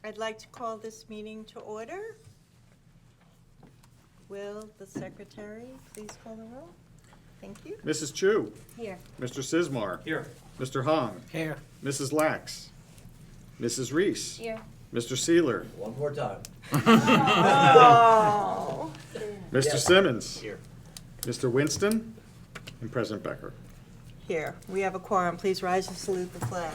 I'd like to call this meeting to order. Will the secretary please call the roll? Thank you. Mrs. Chu. Here. Mr. Sismar. Here. Mr. Hong. Here. Mrs. Lax. Mrs. Reese. Here. Mr. Seeler. One more time. Oh. Mr. Yes. Simmons. Here. Mr. Winston. And President Becker. Here. We have a quorum. Please rise and salute the flag.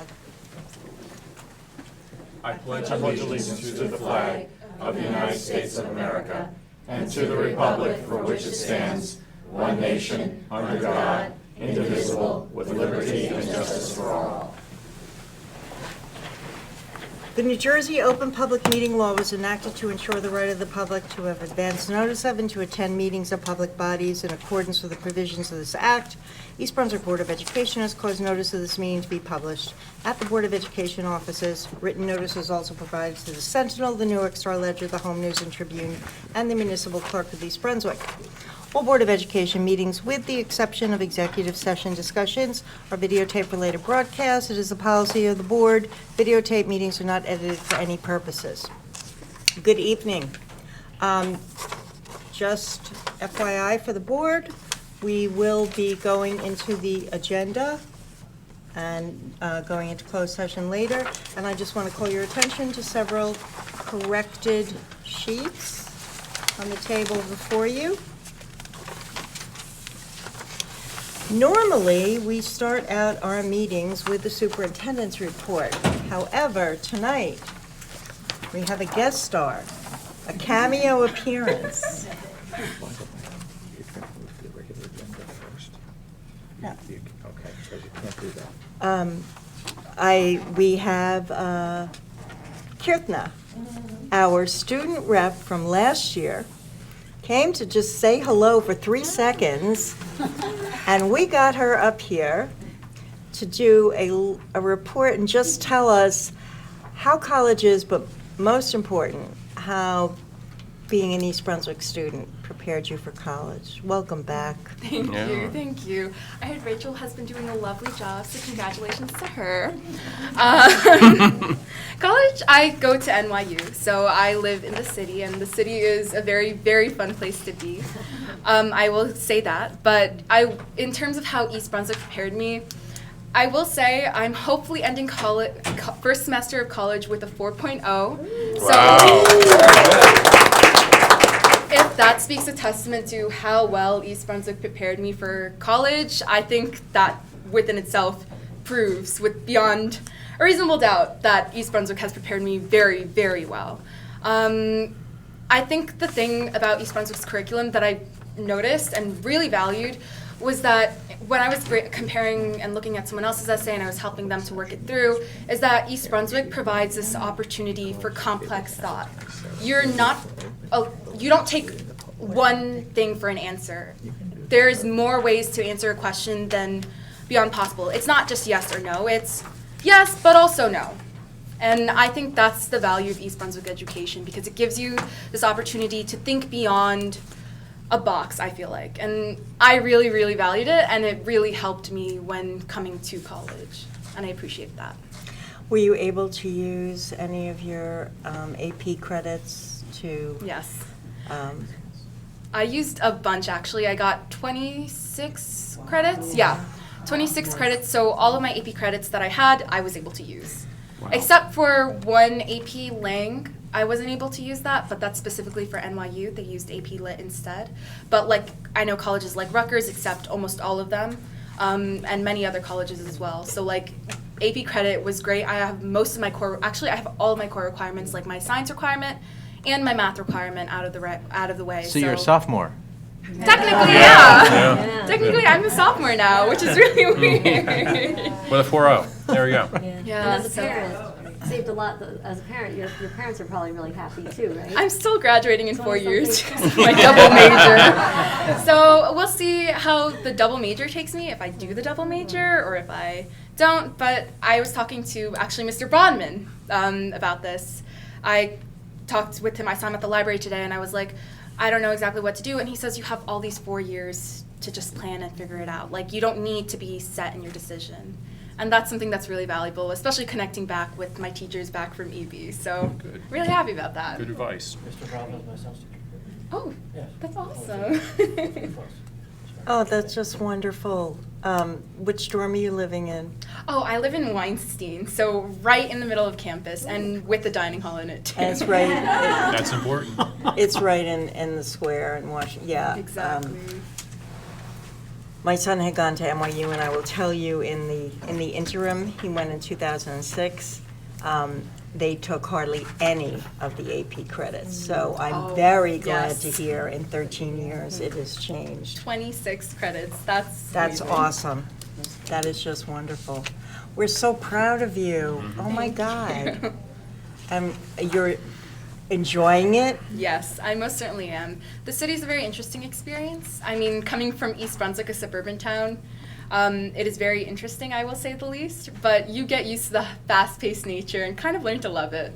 I pledge allegiance to the flag of the United States of America and to the republic for which it stands, one nation, under God, indivisible, with liberty and justice for all. The New Jersey Open Public Meeting Law was enacted to ensure the right of the public to have advance notice of and to attend meetings of public bodies in accordance with the provisions of this act. East Brunswick Board of Education has caused notice of this meeting to be published at the Board of Education offices. Written notice is also provided to the Sentinel, the Newark Star Ledger, the Home News and Tribune, and the Municipal Clerk of East Brunswick. All Board of Education meetings, with the exception of executive session discussions, are videotape-related broadcasts. It is the policy of the board. Videotape meetings are not edited for any purposes. Good evening. Just FYI for the board, we will be going into the agenda and going into closed session later. And I just want to call your attention to several corrected sheets on the table before you. Normally, we start out our meetings with the superintendent's report. However, tonight, we have a guest star, a cameo appearance. No. Okay, so you can't do that. We have Kirtna, our student rep from last year, came to just say hello for 3 seconds, and we got her up here to do a report and just tell us how college is, but most important, how being an East Brunswick student prepared you for college. Welcome back. Thank you. I heard Rachel has been doing a lovely job, so congratulations to her. College, I go to NYU, so I live in the city, and the city is a very, very fun place to be. I will say that, but in terms of how East Brunswick prepared me, I will say I'm hopefully ending first semester of college with a 4.0. Wow. If that speaks a testament to how well East Brunswick prepared me for college, I think that within itself proves with beyond a reasonable doubt that East Brunswick has prepared me very, very well. I think the thing about East Brunswick's curriculum that I noticed and really valued was that when I was comparing and looking at someone else's essay and I was helping them to work it through, is that East Brunswick provides this opportunity for complex thought. You don't take one thing for an answer. There's more ways to answer a question than beyond possible. It's not just yes or no, it's yes, but also no. And I think that's the value of East Brunswick education, because it gives you this opportunity to think beyond a box, I feel like. And I really, really valued it, and it really helped me when coming to college, and I appreciate that. Were you able to use any of your AP credits to? Yes. I used a bunch, actually. I got 26 credits. Yeah, 26 credits. So all of my AP credits that I had, I was able to use. Wow. Except for one AP Lang. I wasn't able to use that, but that's specifically for NYU. They used AP Lit instead. But I know colleges like Rutgers accept almost all of them, and many other colleges as well. So AP credit was great. I have I have all of my core requirements, like my science requirement and my math requirement out of the way. So you're a sophomore? Technically, yeah. Technically, I'm a sophomore now, which is really weird. With a 4.0. There we go. Yeah, And as a parent, saved a lot. As a parent, your parents are probably really happy too, right? I'm still graduating in 4 years because of my double major. So we'll see how the double major takes me, if I do the double major or if I don't. But I was talking to actually Mr. Bronman about this. I talked with him. I saw him at the library today, and I was like, I don't know exactly what to do. And he says, you have all these 4 years to just plan and figure it out. Like, you don't need to be set in your decision. And that's something that's really valuable, especially connecting back with my teachers back from EB. So Good. really happy about that. Good advice. Mr. Brown is my son's teacher. Oh, Yes. that's awesome. Oh, that's just wonderful. Which dorm are you living in? Oh, I live in Weinstein, so right in the middle of campus and with the dining hall in it too. And it's right, That's important. it's right in the square in Washington, yeah. Exactly. My son had gone to NYU, and I will tell you, in the interim, he went in 2006. They took hardly any of the AP credits, so I'm Oh, very glad yes. to hear in 13 years it has changed. 26 credits. That's That's amazing. awesome. That is just wonderful. We're so proud of you. Oh my God. You're enjoying it? Yes, I most certainly am. The city's a very interesting experience. I mean, coming from East Brunswick, a suburban town, it is very interesting, I will say the least, but you get used to the fast-paced nature and kind of learn to love it.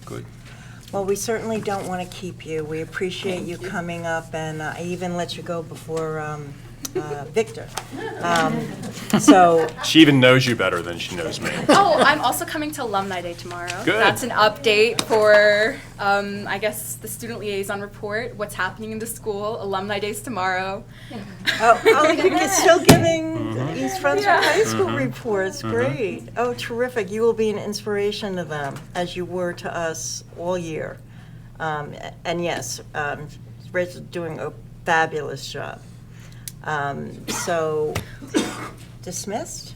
Good. Well, we certainly don't want to keep you. We appreciate you Thank you. coming up, and I even let you go before Victor. So, She even knows you better than she knows me. Oh, I'm also coming to Alumni Day tomorrow. Good. That's an update for, I guess, the student liaison report, what's happening in the school. Alumni Day's tomorrow. you're still giving East Brunswick Yeah. High School reports. Great. Oh, terrific. You will be an inspiration to them, as you were to us all year. And yes, Rachel's doing a fabulous job. So, dismissed?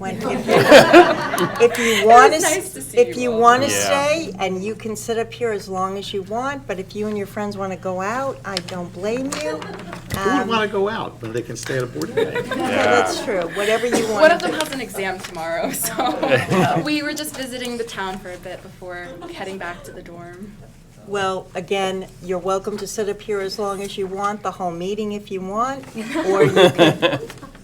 If you want was nice to see if you you all. want to Yeah. stay, and you can sit up here as long as you want, but if you and your friends want to go out, I don't blame you. Who would want to go out when they can stay at a board meeting? Okay, that's true, whatever you want. One of them has an exam tomorrow, so we were just visiting the town for a bit before heading back to the dorm. Well, again, you're welcome to sit up here as long as you want, the whole meeting if you want, or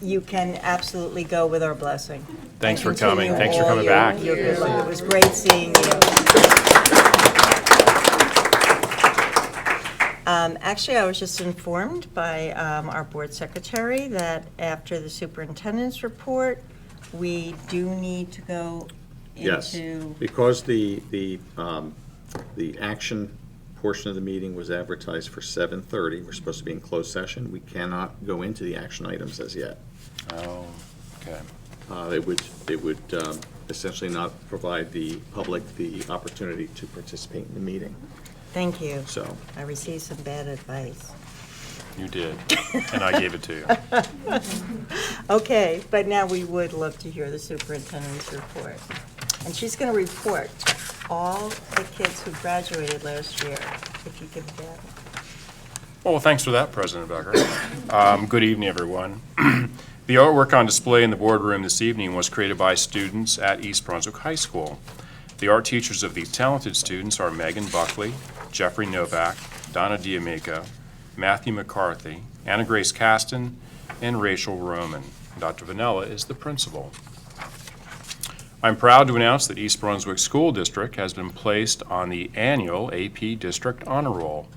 you can absolutely go with our blessing. Thanks for And coming. continue Thanks for all coming your- back. your good work. It was great seeing you. Actually, I was just informed by our board secretary that after the superintendent's report, we do need to go Yes, into, because the action portion of the meeting was advertised for 7:30. We're supposed to be in closed session. We cannot go into the action items as yet. Oh, okay. It would essentially not provide the public the opportunity to participate in the meeting, thank you. so. I received some bad advice. You did, and I gave it to you. Okay, but now we would love to hear the superintendent's report. And she's going to report all the kids who graduated last year, if you give that. Well, thanks for that, President Becker. Good evening, everyone. The artwork on display in the boardroom this evening was created by students at East Brunswick High School. The art teachers of these talented students are Megan Buckley, Jeffrey Novak, Donna D'Amico, Matthew McCarthy, Anna Grace Caston, and Rachel Roman. Dr. Vanella is the principal. I'm proud to announce that East Brunswick School District has been placed on the annual AP District Honor Roll.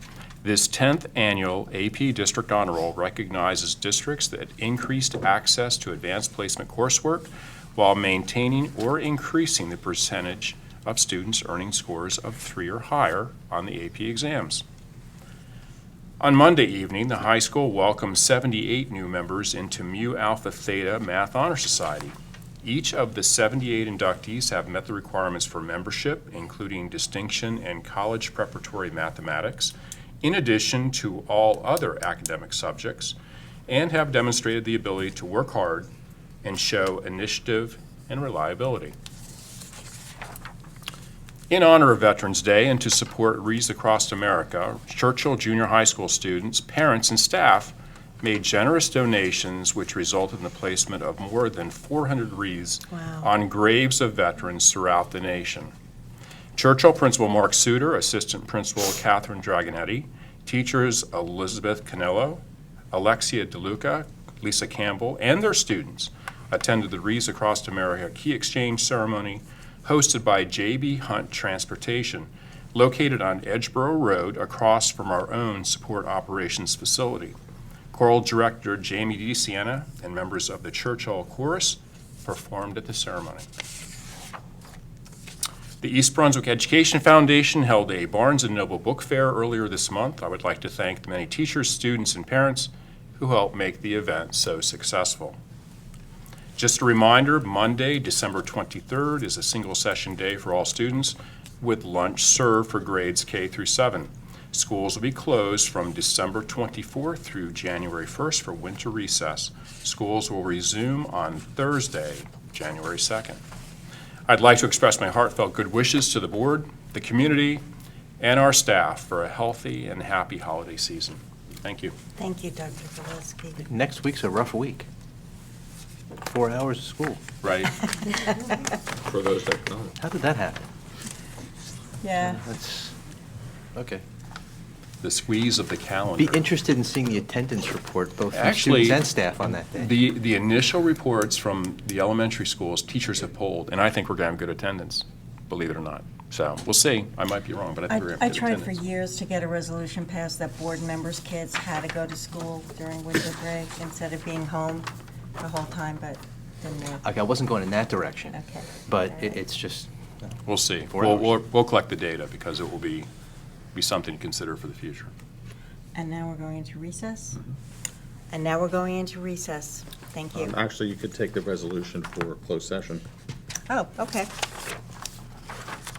This 10th annual AP District Honor Roll recognizes districts that increased access to advanced placement coursework while maintaining or increasing the percentage of students earning scores of 3 or higher on the AP exams. On Monday evening, the high school welcomed 78 new members into Mu Alpha Theta Math Honor Society. Each of the 78 inductees have met the requirements for membership, including distinction in college preparatory mathematics, in addition to all other academic subjects, and have demonstrated the ability to work hard and show initiative and reliability. In honor of Veterans Day and to support Wreaths Across America, Churchill Junior High School students, parents, and staff made generous donations which resulted in the placement of more than 400 wreaths Wow. on graves of veterans throughout the nation. Churchill Principal Mark Suter, Assistant Principal Catherine Dragonetti, teachers Elizabeth Canello, Alexia DeLuca, Lisa Campbell, and their students attended the Wreaths Across America Key Exchange ceremony hosted by J.B. Hunt Transportation, located on Edgeboro Road across from our own support operations facility. Choral director Jamie D. Sienna and members of the Church Hall Chorus performed at the ceremony. The East Brunswick Education Foundation held a Barnes & Noble Book Fair earlier this month. I would like to thank the many teachers, students, and parents who helped make the event so successful. Just a reminder, Monday, December 23rd is a single session day for all students with lunch served for grades K through 7. Schools will be closed from December 24th through January 1st for winter recess. Schools will resume on Thursday, January 2nd. I'd like to express my heartfelt good wishes to the board, the community, and our staff for a healthy and happy holiday season. Thank you. Thank you, Dr. Valesky. Next week's a rough week. 4 hours of school. Right? For those that don't. How did that happen? Yeah. That's, okay. The squeeze of the calendar. Be interested in seeing the attendance report, both from Actually, students and staff on that day. The initial reports from the elementary schools, teachers have polled, and I think we're going to have good attendance, believe it or not. So we'll see. I might be wrong, but I think we're going to I have good tried for attendance. years to get a resolution passed that board members' kids had to go to school during winter break instead of being home the whole time, but didn't work. Okay, I wasn't going in that direction. Okay. But it's just, We'll see. 4 hours. We'll collect the data because it will be something to consider for the future. And now we're going into recess? And now we're going into recess. Thank you. Actually, you could take the resolution for closed session. Oh, okay.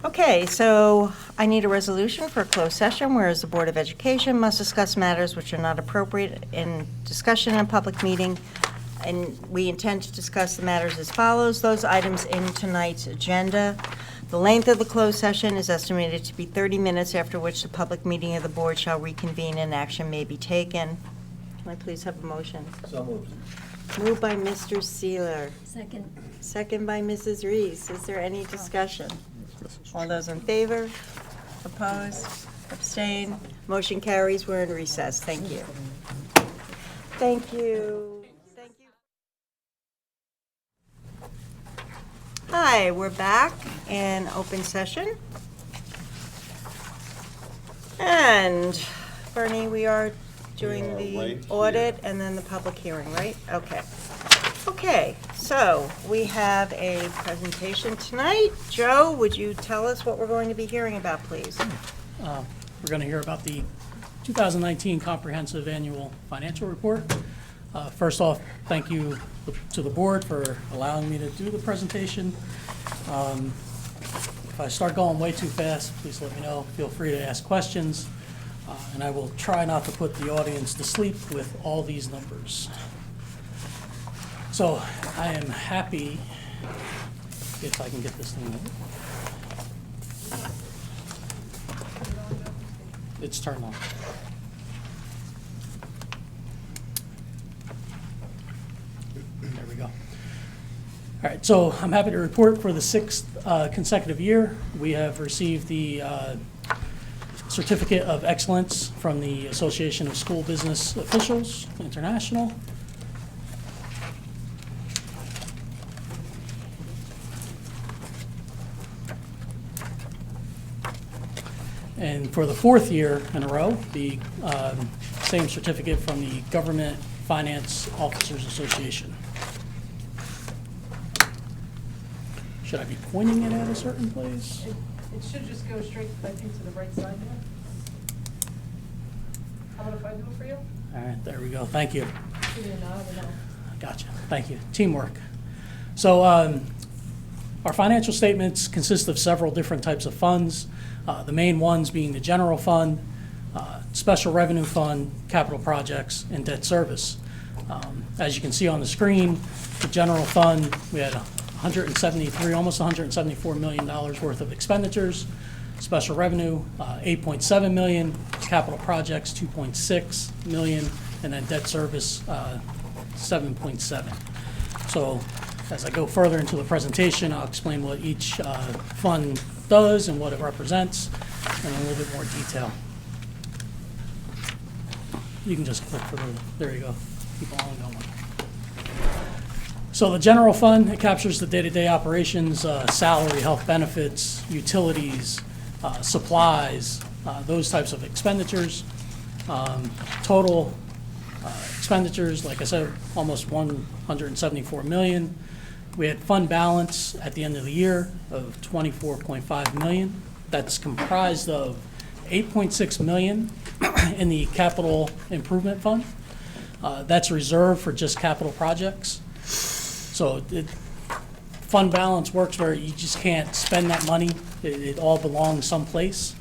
Okay, so I need a resolution for a closed session, whereas the Board of Education must discuss matters which are not appropriate in discussion in a public meeting. And we intend to discuss the matters as follows. Those items in tonight's agenda. The length of the closed session is estimated to be 30 minutes, after which the public meeting of the board shall reconvene and action may be taken. Can I please have a motion? So moved. Moved by Mr. Seeler, Second. second by Mrs. Reese. Is there any discussion? All those in favor? Opposed? Abstain? Motion carries. We're in recess. Thank you. Thank you. Thank you. Hi, we're back in open session. And Bernie, we are doing We are the right audit here. and then the public hearing, right? Okay. Okay, so we have a presentation tonight. Joe, would you tell us what we're going to be hearing about, please? We're going to hear about the 2019 Comprehensive Annual Financial Report. First off, thank you to the board for allowing me to do the presentation. If I start going way too fast, please let me know. Feel free to ask questions, and I will try not to put the audience to sleep with all these numbers. So I am happy, if I can get this thing moving. It's turned on. There we go. All right, so I'm happy to report for the 6th consecutive year, we have received the Certificate of Excellence from the Association of School Business Officials International. And for the 4th year in a row, the same certificate from the Government Finance Officers Association. Should I be pointing it at a certain place? It should just go straight, I think, to the right side there. How about if I do it for you? All right, there we go. Thank you. Give me a nod and I'll. Gotcha. Thank you. Teamwork. So our financial statements consist of several different types of funds. The main ones being the general fund, special revenue fund, capital projects, and debt service. As you can see on the screen, the general fund, we had almost $174 million worth of expenditures. Special revenue, $8.7 million. Capital projects, $2.6 million. And then debt service, $7.7. So as I go further into the presentation, I'll explain what each fund does and what it represents in a little bit more detail. You can just click for the, there you go, keep on going. So the general fund, it captures the day-to-day operations, salary, health benefits, utilities, supplies, those types of expenditures. Total expenditures, like I said, almost 174 million. We had fund balance at the end of the year of 24.5 million. That's comprised of 8.6 million in the capital improvement fund. That's reserved for just capital projects. So fund balance works where you just can't spend that money. It all belongs someplace.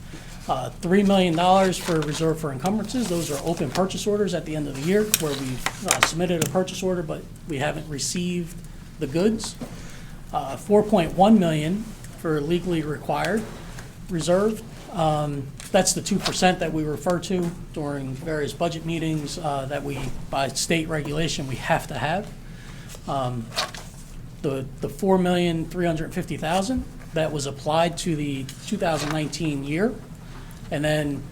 $3 million for reserve for encumbrances. Those are open purchase orders at the end of the year where we've submitted a purchase order, but we haven't received the goods. 4.1 million for legally required reserve. That's the 2% that we refer to during various budget meetings that we, by state regulation, we have to have. The $4,350,000 that was applied to the 2019 year. And then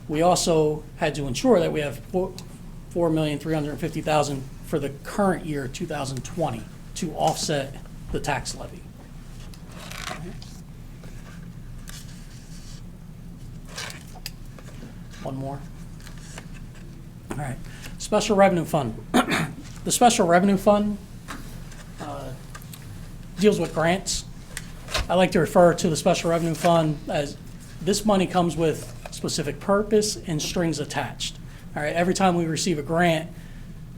we also had to ensure that we have $4,350,000 for the current year, 2020, to offset the tax levy. One more. All right. Special Revenue Fund. The Special Revenue Fund deals with grants. I like to refer to the Special Revenue Fund as this money comes with specific purpose and strings attached. All right, every time we receive a grant,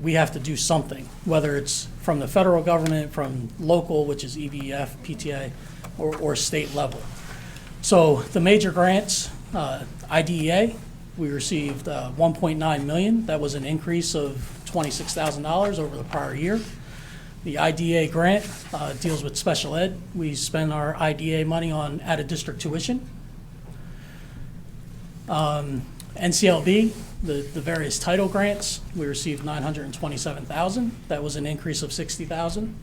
we have to do something, whether it's from the federal government, from local, which is EVF, PTA, or state level. So the major grants, IDEA, we received 1.9 million. That was an increase of $26,000 over the prior year. The IDA grant deals with special ed. We spend our IDA money on out-of-district tuition. NCLB, the various title grants, we received $927,000. That was an increase of $60,000.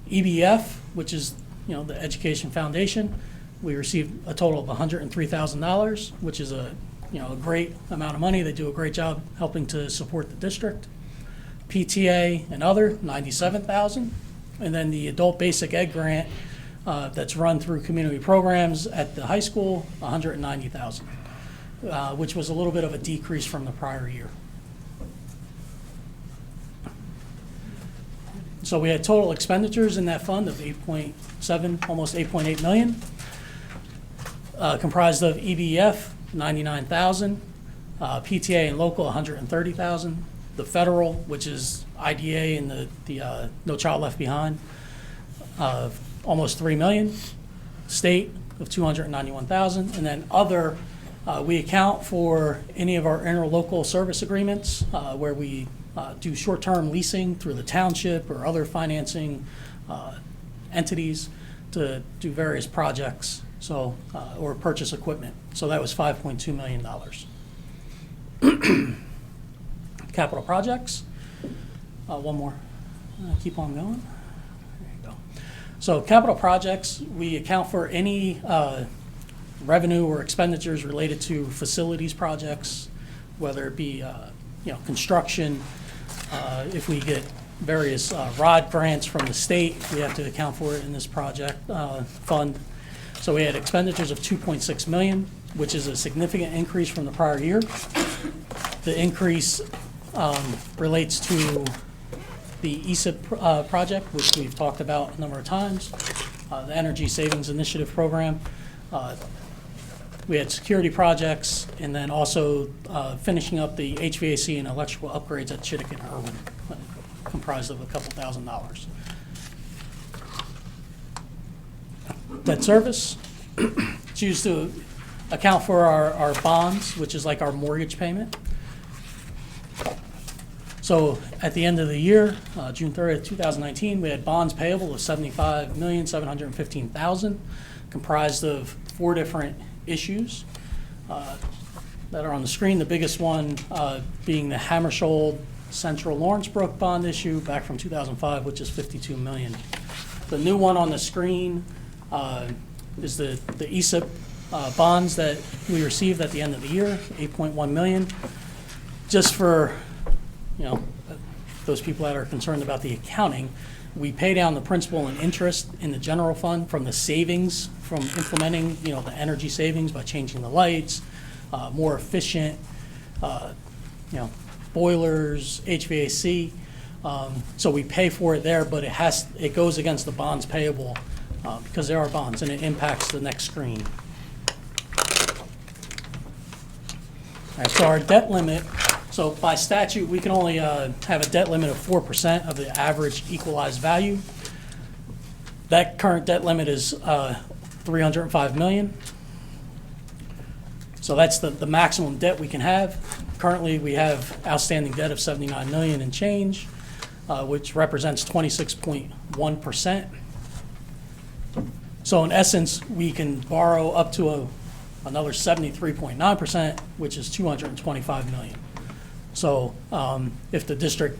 EBF, which is the Education Foundation, we received a total of $103,000, which is a great amount of money. They do a great job helping to support the district. PTA and other, $97,000. And then the Adult Basic Ed grant that's run through community programs at the high school, $190,000, which was a little bit of a decrease from the prior year. So we had total expenditures in that fund of 8.7, almost 8.8 million, comprised of EBF, 99,000, PTA and local, 130,000. The federal, which is IDA and the No Child Left Behind, almost 3 million. State of 291,000, and then other. We account for any of our interlocal service agreements where we do short-term leasing through the township or other financing entities to do various projects, so or purchase equipment. So that was $5.2 million. Capital projects. One more. Keep on going. There you go. So capital projects, we account for any revenue or expenditures related to facilities projects, whether it be construction. If we get various ROD grants from the state, we have to account for it in this project fund. So we had expenditures of 2.6 million, which is a significant increase from the prior year. The increase relates to the ESIP project, which we've talked about a number of times, the Energy Savings Initiative program. We had security projects, and then also finishing up the HVAC and electrical upgrades at Chittick and Irwin, comprised of a couple $1,000s. Debt service, it's used to account for our bonds, which is like our mortgage payment. So at the end of the year, June 30th, 2019, we had bonds payable of $75,715,000, comprised of 4 different issues that are on the screen. The biggest one being the Hammersholt Central Lawrenceburg bond issue back from 2005, which is $52 million. The new one on the screen is the ESIP bonds that we received at the end of the year, $8.1 million. Just for those people that are concerned about the accounting, we pay down the principal and interest in the general fund from the savings from implementing, the energy savings by changing the lights, more efficient, boilers, HVAC. So we pay for it there, but it goes against the bonds payable because there are bonds, and it impacts the next screen. All right, so our debt limit, so by statute, we can only have a debt limit of 4% of the average equalized value. That current debt limit is $305 million. So that's the maximum debt we can have. Currently, we have outstanding debt of $79 million and change, which represents 26.1%. So in essence, we can borrow up to another 73.9%, which is $225 million. So if the district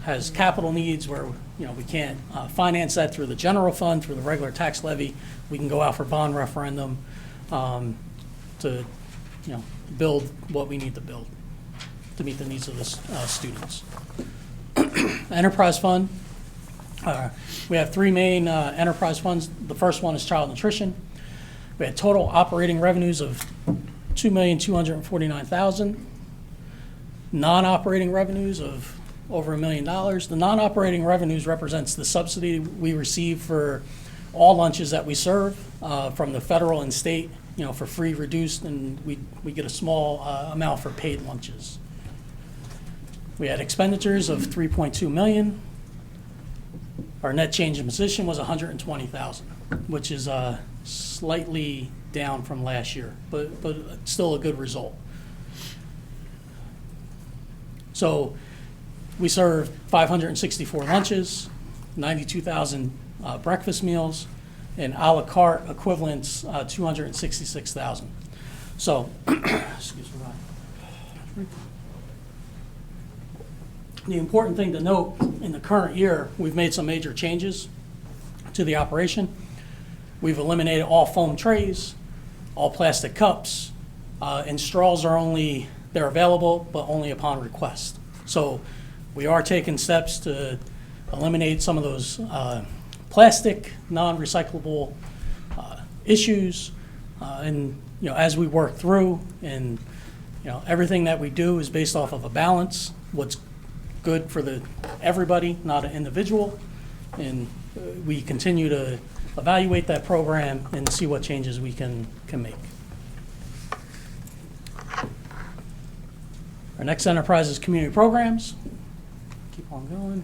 has capital needs where we can't finance that through the general fund, through the regular tax levy, we can go out for bond referendum to build what we need to build to meet the needs of the students. Enterprise fund. We have three main enterprise funds. The first one is child nutrition. We had total operating revenues of $2,249,000. Non-operating revenues of over $1 million. The non-operating revenues represents the subsidy we receive for all lunches that we serve from the federal and state, for free, reduced, and we get a small amount for paid lunches. We had expenditures of $3.2 million. Our net change in position was $120,000, which is slightly down from last year, but still a good result. So we served 564 lunches, 92,000 breakfast meals, and a la carte equivalents 266,000. So, excuse me. The important thing to note, in the current year, we've made some major changes to the operation. We've eliminated all foam trays, all plastic cups, and straws they're available, but only upon request. So we are taking steps to eliminate some of those plastic, non-recyclable issues, and as we work through, and everything that we do is based off of a balance. What's good for everybody, not an individual, and we continue to evaluate that program and see what changes we can make. Our next enterprise is community programs. Keep on going.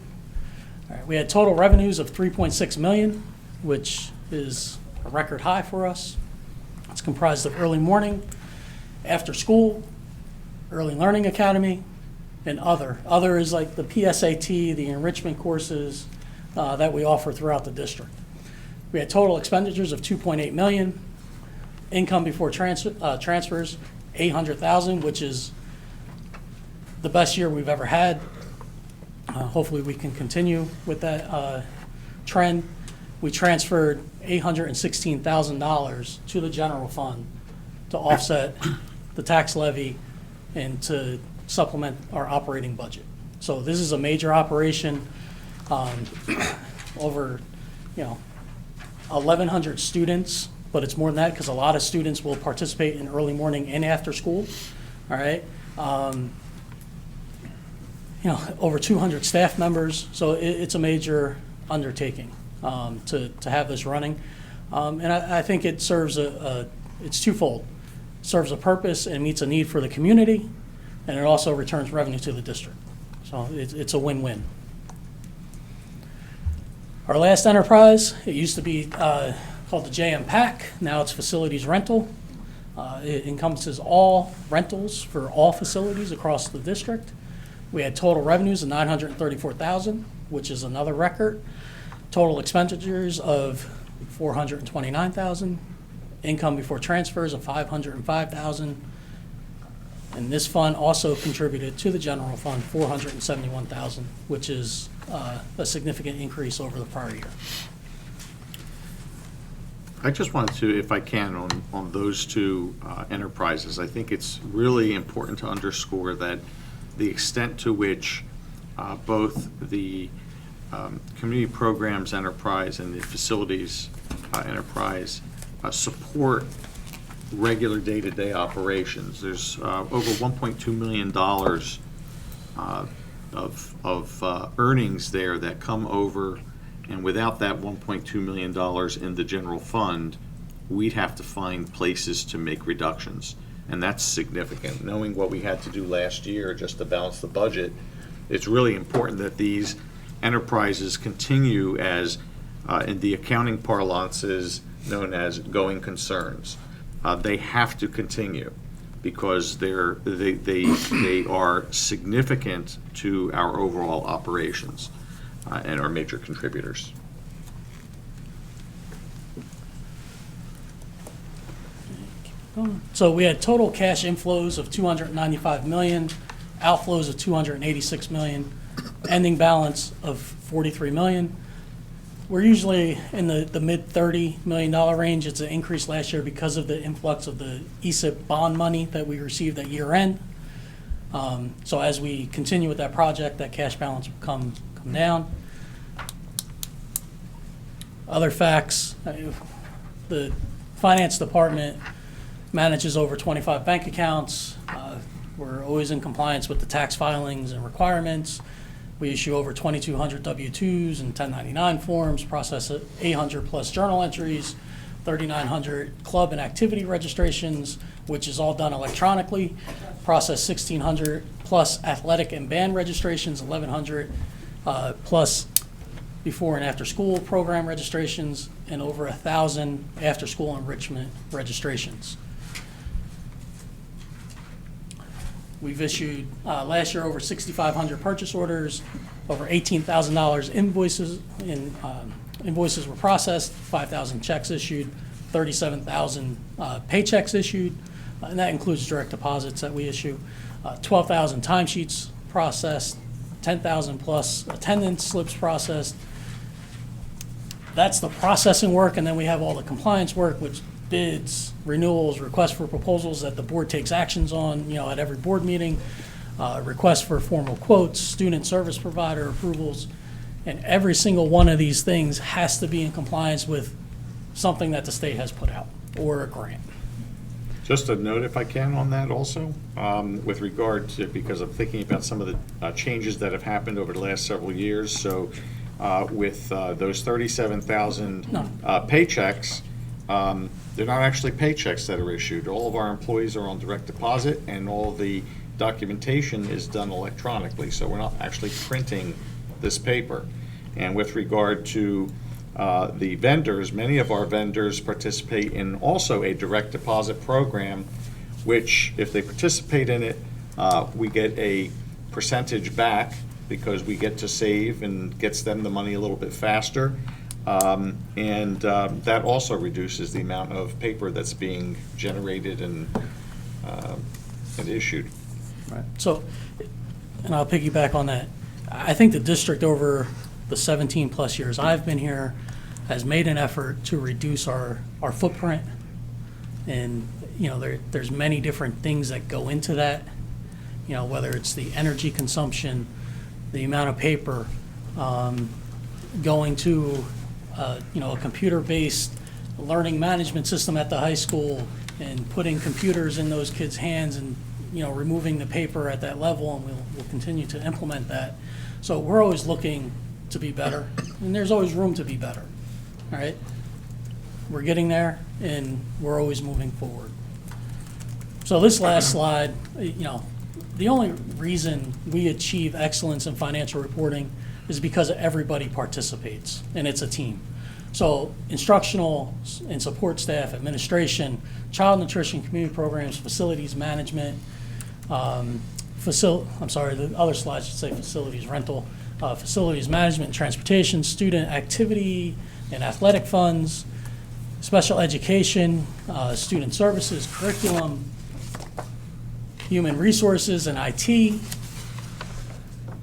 All right, we had total revenues of $3.6 million, which is a record high for us. It's comprised of early morning, after school, early learning academy, and other. Other is like the PSAT, the enrichment courses that we offer throughout the district. We had total expenditures of $2.8 million. Income before transfers, $800,000, which is the best year we've ever had. Hopefully we can continue with that trend. We transferred $816,000 to the general fund to offset the tax levy and to supplement our operating budget. So this is a major operation. Over 1,100 students, but it's more than that because a lot of students will participate in early morning and after school. All right. Over 200 staff members, so it's a major undertaking to have this running, and I think it serves it's twofold. It serves a purpose and meets a need for the community, and it also returns revenue to the district. So it's a win-win. Our last enterprise, it used to be called the JM PAC. Now it's facilities rental. It encompasses all rentals for all facilities across the district. We had total revenues of $934,000, which is another record. Total expenditures of $429,000. Income before transfers of $505,000. And this fund also contributed to the general fund $471,000, which is a significant increase over the prior year. I just wanted to, if I can, on those two enterprises, I think it's really important to underscore that the extent to which both the community programs enterprise and the facilities enterprise support regular day-to-day operations. There's over $1.2 million earnings there that come over, and without that $1.2 million in the general fund, we'd have to find places to make reductions. And that's significant. Knowing what we had to do last year just to balance the budget, it's really important that these enterprises continue as, in the accounting parlances, known as going concerns. They have to continue because they are significant to our overall operations and are major contributors. So we had total cash inflows of $295 million, outflows of $286 million, ending balance of $43 million. We're usually in the mid $30 million range. It's an increase last year because of the influx of the ESIP bond money that we received at year end. So as we continue with that project, that cash balance will come down. Other facts, the finance department manages over 25 bank accounts. We're always in compliance with the tax filings and requirements. We issue over 2,200 W-2s and 1099 forms, process 800 plus journal entries, 3,900 club and activity registrations, which is all done electronically, process 1,600 plus athletic and band registrations, 1,100 plus before and after school program registrations, and over 1,000 after school enrichment registrations. We've issued last year over 6,500 purchase orders, over $18,000 invoices. Invoices were processed, 5,000 checks issued, 37,000 paychecks issued, and that includes direct deposits that we issue. 12,000 timesheets processed, 10,000 plus attendance slips processed. That's the processing work, and then we have all the compliance work, which bids, renewals, requests for proposals that the board takes actions on, at every board meeting, requests for formal quotes, student service provider approvals, and every single one of these things has to be in compliance with something that the state has put out or a grant. Just a note, if I can, on that also, with regard to, because I'm thinking about some of the changes that have happened over the last several years. So with those 37,000 paychecks, they're not actually paychecks that are issued. All of our employees are on direct deposit, and all the documentation is done electronically. So we're not actually printing this paper. And with regard to the vendors, many of our vendors participate in also a direct deposit program, which if they participate in it, we get a percentage back because we get to save and gets them the money a little bit faster. And that also reduces the amount of paper that's being generated and issued. Right. So, and I'll piggyback on that. I think the district over the 17 plus years I've been here has made an effort to reduce our footprint. And, there's many different things that go into that, whether it's the energy consumption, the amount of paper, going to, a computer-based learning management system at the high school and putting computers in those kids' hands and, removing the paper at that level, and we'll continue to implement that. So we're always looking to be better, and there's always room to be better, all right? We're getting there, and we're always moving forward. So this last slide, the only reason we achieve excellence in financial reporting is because everybody participates, and it's a team. So instructional and support staff, administration, child nutrition, community programs, facilities management, the other slide should say facilities rental, facilities management and transportation, student activity and athletic funds, special education, student services, curriculum, human resources and IT,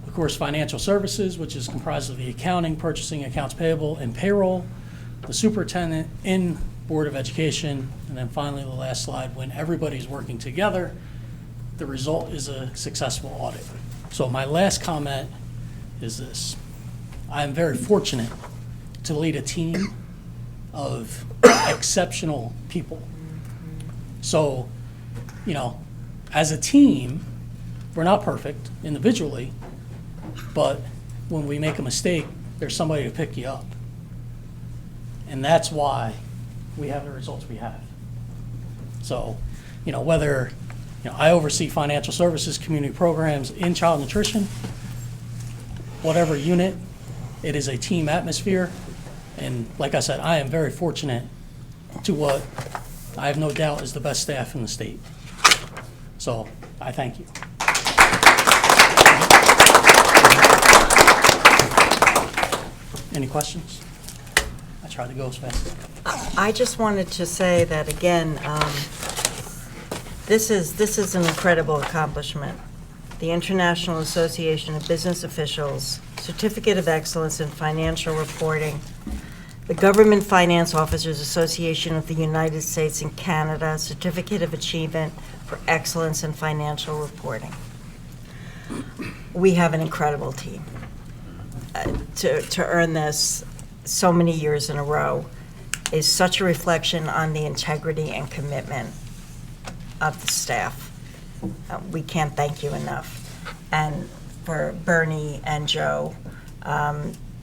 of course, financial services, which is comprised of the accounting, purchasing, accounts payable, and payroll, the superintendent in Board of Education, and then finally the last slide, when everybody's working together, the result is a successful audit. So my last comment is this. I am very fortunate to lead a team of exceptional people. So, as a team, we're not perfect individually, but when we make a mistake, there's somebody to pick you up. And that's why we have the results we have. So, whether, I oversee financial services, community programs in child nutrition, whatever unit, it is a team atmosphere. And like I said, I am very fortunate to what I have no doubt is the best staff in the state. So I thank you. Any questions? I tried to go as fast as I could. I just wanted to say that, again, this is an incredible accomplishment. The International Association of Business Officials, Certificate of Excellence in Financial Reporting, the Government Finance Officers Association of the United States and Canada, Certificate of Achievement for Excellence in Financial Reporting. We have an incredible team. To earn this so many years in a row is such a reflection on the integrity and commitment of the staff. We can't thank you enough. And for Bernie and Joe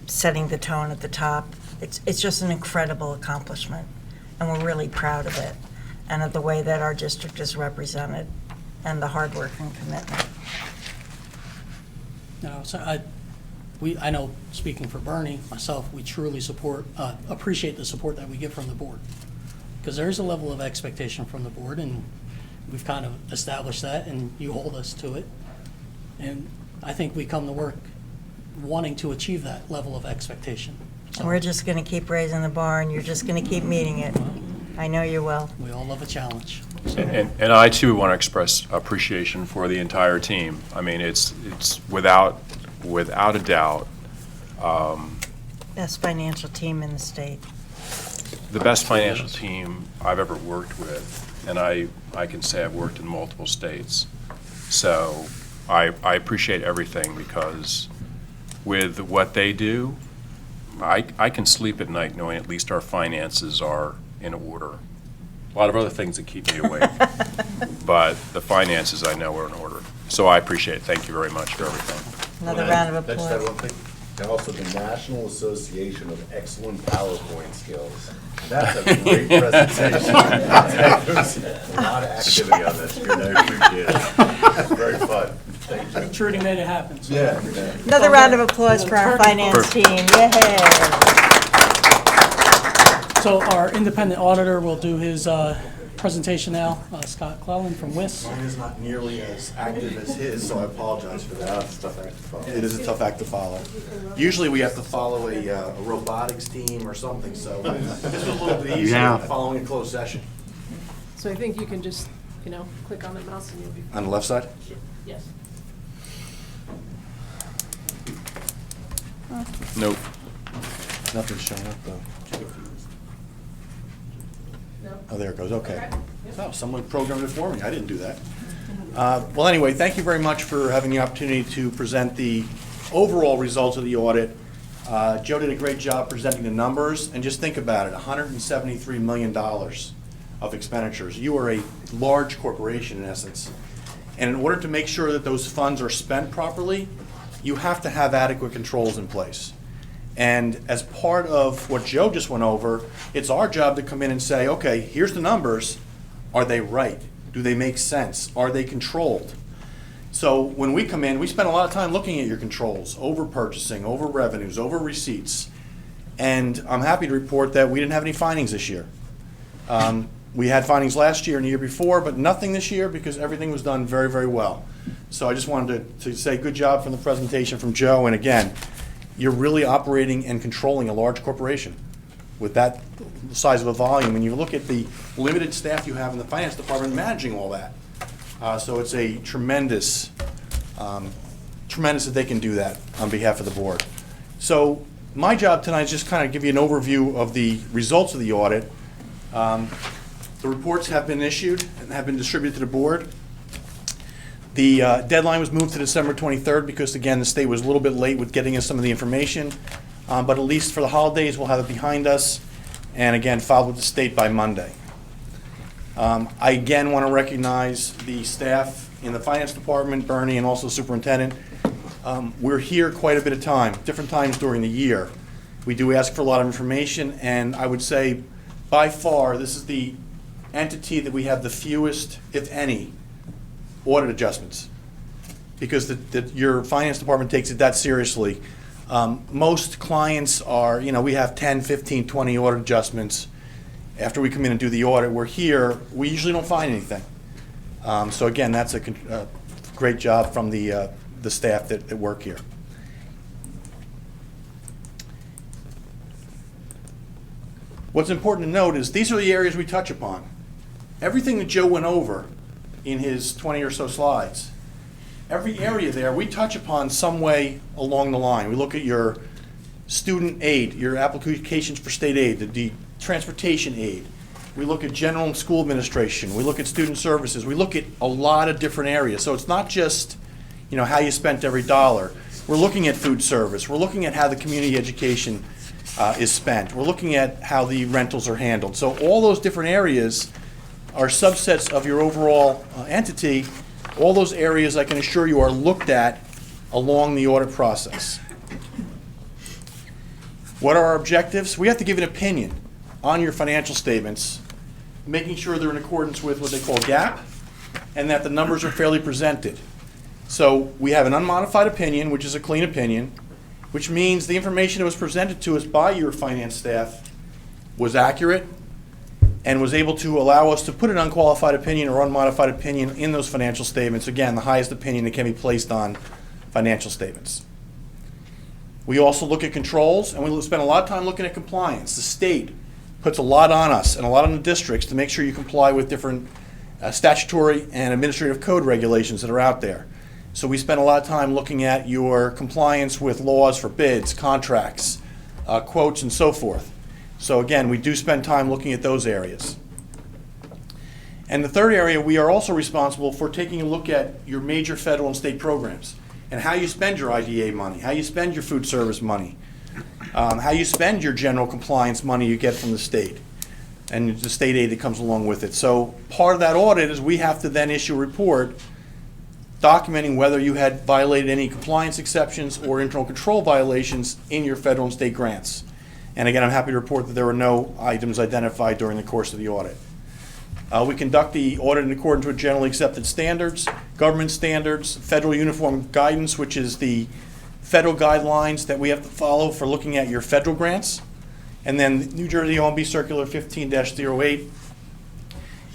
setting the tone at the top, it's just an incredible accomplishment. And we're really proud of it and of the way that our district is represented and the hard work and commitment. No, so I know, speaking for Bernie, myself, we truly appreciate the support that we get from the board. Because there is a level of expectation from the board, and we've kind of established that, and you hold us to it. And I think we come to work wanting to achieve that level of expectation. So We're just going to keep raising the bar, and you're just going to keep meeting it. I know you will. we all love a challenge. And I too want to express appreciation for the entire team. I mean, it's without a doubt, Best financial team in the state. the best financial team I've ever worked with, and I can say I've worked in multiple states. So I appreciate everything, because with what they do, I can sleep at night knowing at least our finances are in order. A lot of other things that keep me awake, but the finances I know are in order. So I appreciate it. Thank you very much for everything. Another round of That's that applause. one thing. And also the National Association of Excellent PowerPoint Skills. That's a great presentation. There's a lot of activity on this. You're very appreciated. Very fun. Thank you. Trudy made it happen. So Yeah. Another round of applause for our finance team. Yay! So our independent auditor will do his presentation now, Scott Clellan from WIS. Mine is not nearly as active as his, so I apologize for that. It's a tough act to follow. It is a tough act to follow. Usually we have to follow a robotics team or something, so this was a little bit easier Yeah. following a closed session. So I think you can just, click on the mouse and you'll be. On the left side? Yes. Nope. Nothing's showing up though. No. Oh, there it goes, okay. Okay. Yep. Oh, someone programmed it for me, I didn't do that. Well, anyway, thank you very much for having the opportunity to present the overall results of the audit. Joe did a great job presenting the numbers, and just think about it, $173 million of expenditures. You are a large corporation in essence, and in order to make sure that those funds are spent properly, you have to have adequate controls in place. And as part of what Joe just went over, it's our job to come in and say, okay, here's the numbers. Are they right? Do they make sense? Are they controlled? So when we come in, we spend a lot of time looking at your controls, over purchasing, over revenues, over receipts. And I'm happy to report that we didn't have any findings this year. We had findings last year and the year before, but nothing this year because everything was done very, very well. So I just wanted to say good job from the presentation from Joe. And again, you're really operating and controlling a large corporation with that size of a volume. And you look at the limited staff you have in the finance department managing all that. So it's a tremendous that they can do that on behalf of the board. So my job tonight is just kind of give you an overview of the results of the audit. The reports have been issued and have been distributed to the board. The deadline was moved to December 23rd because, again, the state was a little bit late with getting us some of the information. But at least for the holidays, we'll have it behind us. And again, filed with the state by Monday. I again want to recognize the staff in the finance department, Bernie, and also superintendent. We're here quite a bit of time, different times during the year. We do ask for a lot of information, and I would say by far this is the entity that we have the fewest, if any, audit adjustments, because your finance department takes it that seriously. Most clients are, we have 10, 15, 20 audit adjustments after we come in and do the audit. We're here, we usually don't find anything. So again, that's a great job from the staff that work here. What's important to note is these are the areas we touch upon. Everything that Joe went over in his 20 or so slides, every area there we touch upon some way along the line. We look at your student aid, your applications for state aid, the transportation aid. We look at general and school administration. We look at student services. We look at a lot of different areas. So it's not just, how you spent every dollar. We're looking at food service. We're looking at how the community education is spent. We're looking at how the rentals are handled. So all those different areas are subsets of your overall entity. All those areas, I can assure you, are looked at along the audit process. What are our objectives? We have to give an opinion on your financial statements, making sure they're in accordance with what they call GAAP, and that the numbers are fairly presented. So we have an unmodified opinion, which is a clean opinion, which means the information that was presented to us by your finance staff was accurate and was able to allow us to put an unqualified opinion or unmodified opinion in those financial statements. Again, the highest opinion that can be placed on financial statements. We also look at controls, and we spend a lot of time looking at compliance. The state puts a lot on us and a lot on the districts to make sure you comply with different statutory and administrative code regulations that are out there. So we spend a lot of time looking at your compliance with laws for bids, contracts, quotes, and so forth. So again, we do spend time looking at those areas. And the third area, we are also responsible for taking a look at your major federal and state programs and how you spend your IDA money, how you spend your food service money, how you spend your general compliance money you get from the state, and the state aid that comes along with it. So part of that audit is we have to then issue a report documenting whether you had violated any compliance exceptions or internal control violations in your federal and state grants. And again, I'm happy to report that there were no items identified during the course of the audit. We conduct the audit in accordance with generally accepted standards, government standards, federal uniform guidance, which is the federal guidelines that we have to follow for looking at your federal grants. And then New Jersey OMB Circular 15-08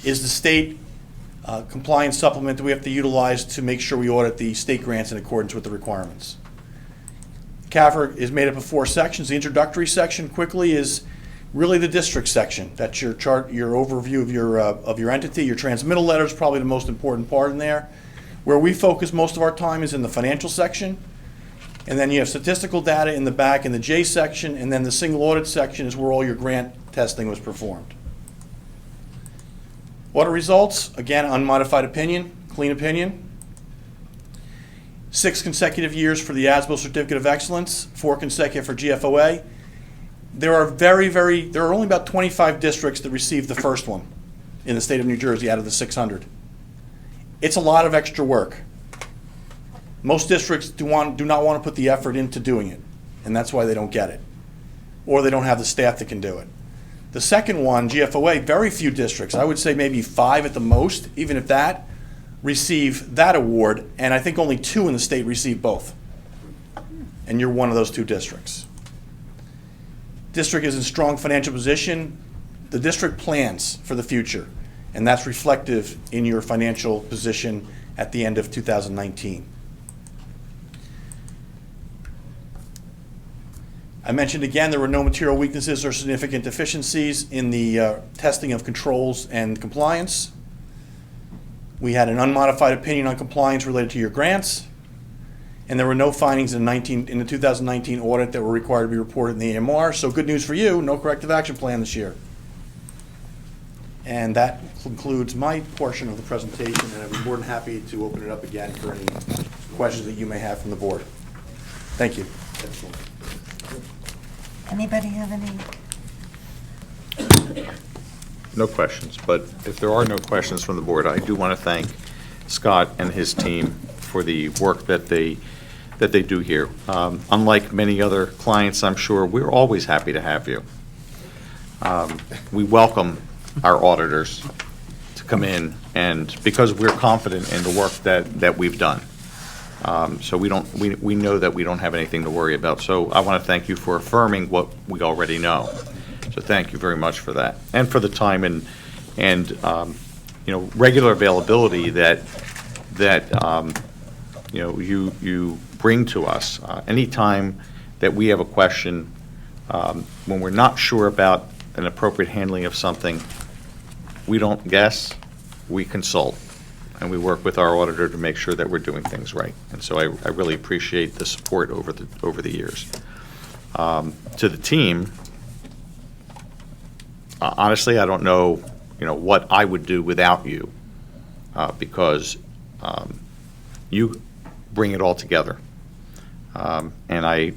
is the state compliance supplement that we have to utilize to make sure we audit the state grants in accordance with the requirements. CAFR is made up of 4 sections. The introductory section, quickly, is really the district section. That's your chart, your overview of your entity. Your transmittal letter is probably the most important part in there. Where we focus most of our time is in the financial section. And then you have statistical data in the back in the J section, and then the single audit section is where all your grant testing was performed. Audit results, again, unmodified opinion, clean opinion. 6 consecutive years for the ASBO Certificate of Excellence, 4 consecutive for GFOA. There are only about 25 districts that received the first one in the state of New Jersey out of the 600. It's a lot of extra work. Most districts do not want to put the effort into doing it, and that's why they don't get it, or they don't have the staff that can do it. The second one, GFOA, very few districts, I would say maybe 5 at the most, even if that, receive that award, and I think only 2 in the state receive both. And you're one of those 2 districts. District is in strong financial position. The district plans for the future, and that's reflective in your financial position at the end of 2019. I mentioned again there were no material weaknesses or significant deficiencies in the testing of controls and compliance. We had an unmodified opinion on compliance related to your grants, and there were no findings in the 2019 audit that were required to be reported in the AMR. So good news for you, no corrective action plan this year. And that concludes my portion of the presentation, and I'd be more than happy to open it up again for any questions that you may have from the board. Thank you. Anybody have any? no questions, but if there are no questions from the board, I do want to thank Scott and his team for the work that they do here. Unlike many other clients, I'm sure, we're always happy to have you. We welcome our auditors to come in, and because we're confident in the work that we've done. So we know that we don't have anything to worry about. So I want to thank you for affirming what we already know. So thank you very much for that, and for the time and regular availability that you bring to us. Anytime that we have a question, when we're not sure about an appropriate handling of something, we don't guess, we consult, and we work with our auditor to make sure that we're doing things right. And so I really appreciate the support over the years. To the team, honestly, I don't know, what I would do without you, because you bring it all together. And I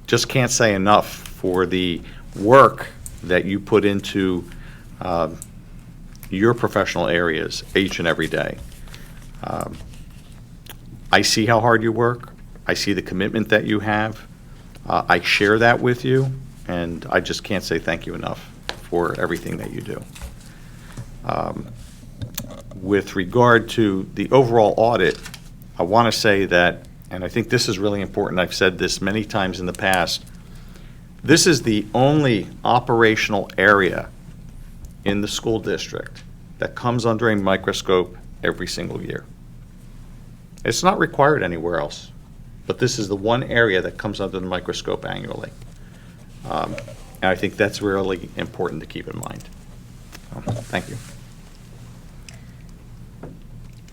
just can't say enough for the work that you put into your professional areas each and every day. I see how hard you work. I see the commitment that you have. I share that with you, and I just can't say thank you enough for everything that you do. With regard to the overall audit, I want to say that, and I think this is really important, I've said this many times in the past, this is the only operational area in the school district that comes under a microscope every single year. It's not required anywhere else, but this is the one area that comes under the microscope annually. And I think that's really important to keep in mind. Thank you.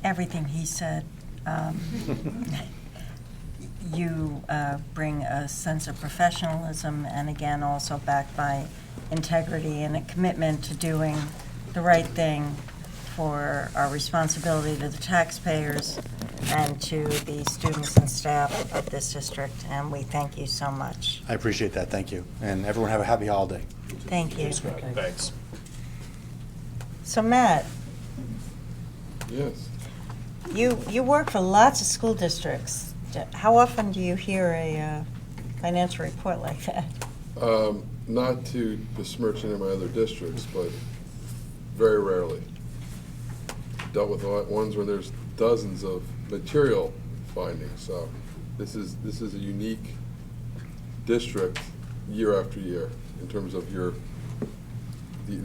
Everything he said. You bring a sense of professionalism, and again, also backed by integrity and a commitment to doing the right thing for our responsibility to the taxpayers and to the students and staff of this district, and we thank you so much. I appreciate that, thank you. And everyone have a happy holiday. Thank you. Thanks. So Matt, Yes. you work for lots of school districts. How often do you hear a financial report like that? Not to besmirch any of my other districts, but very rarely. Dealt with ones where there's dozens of material findings, so this is a unique district year after year in terms of the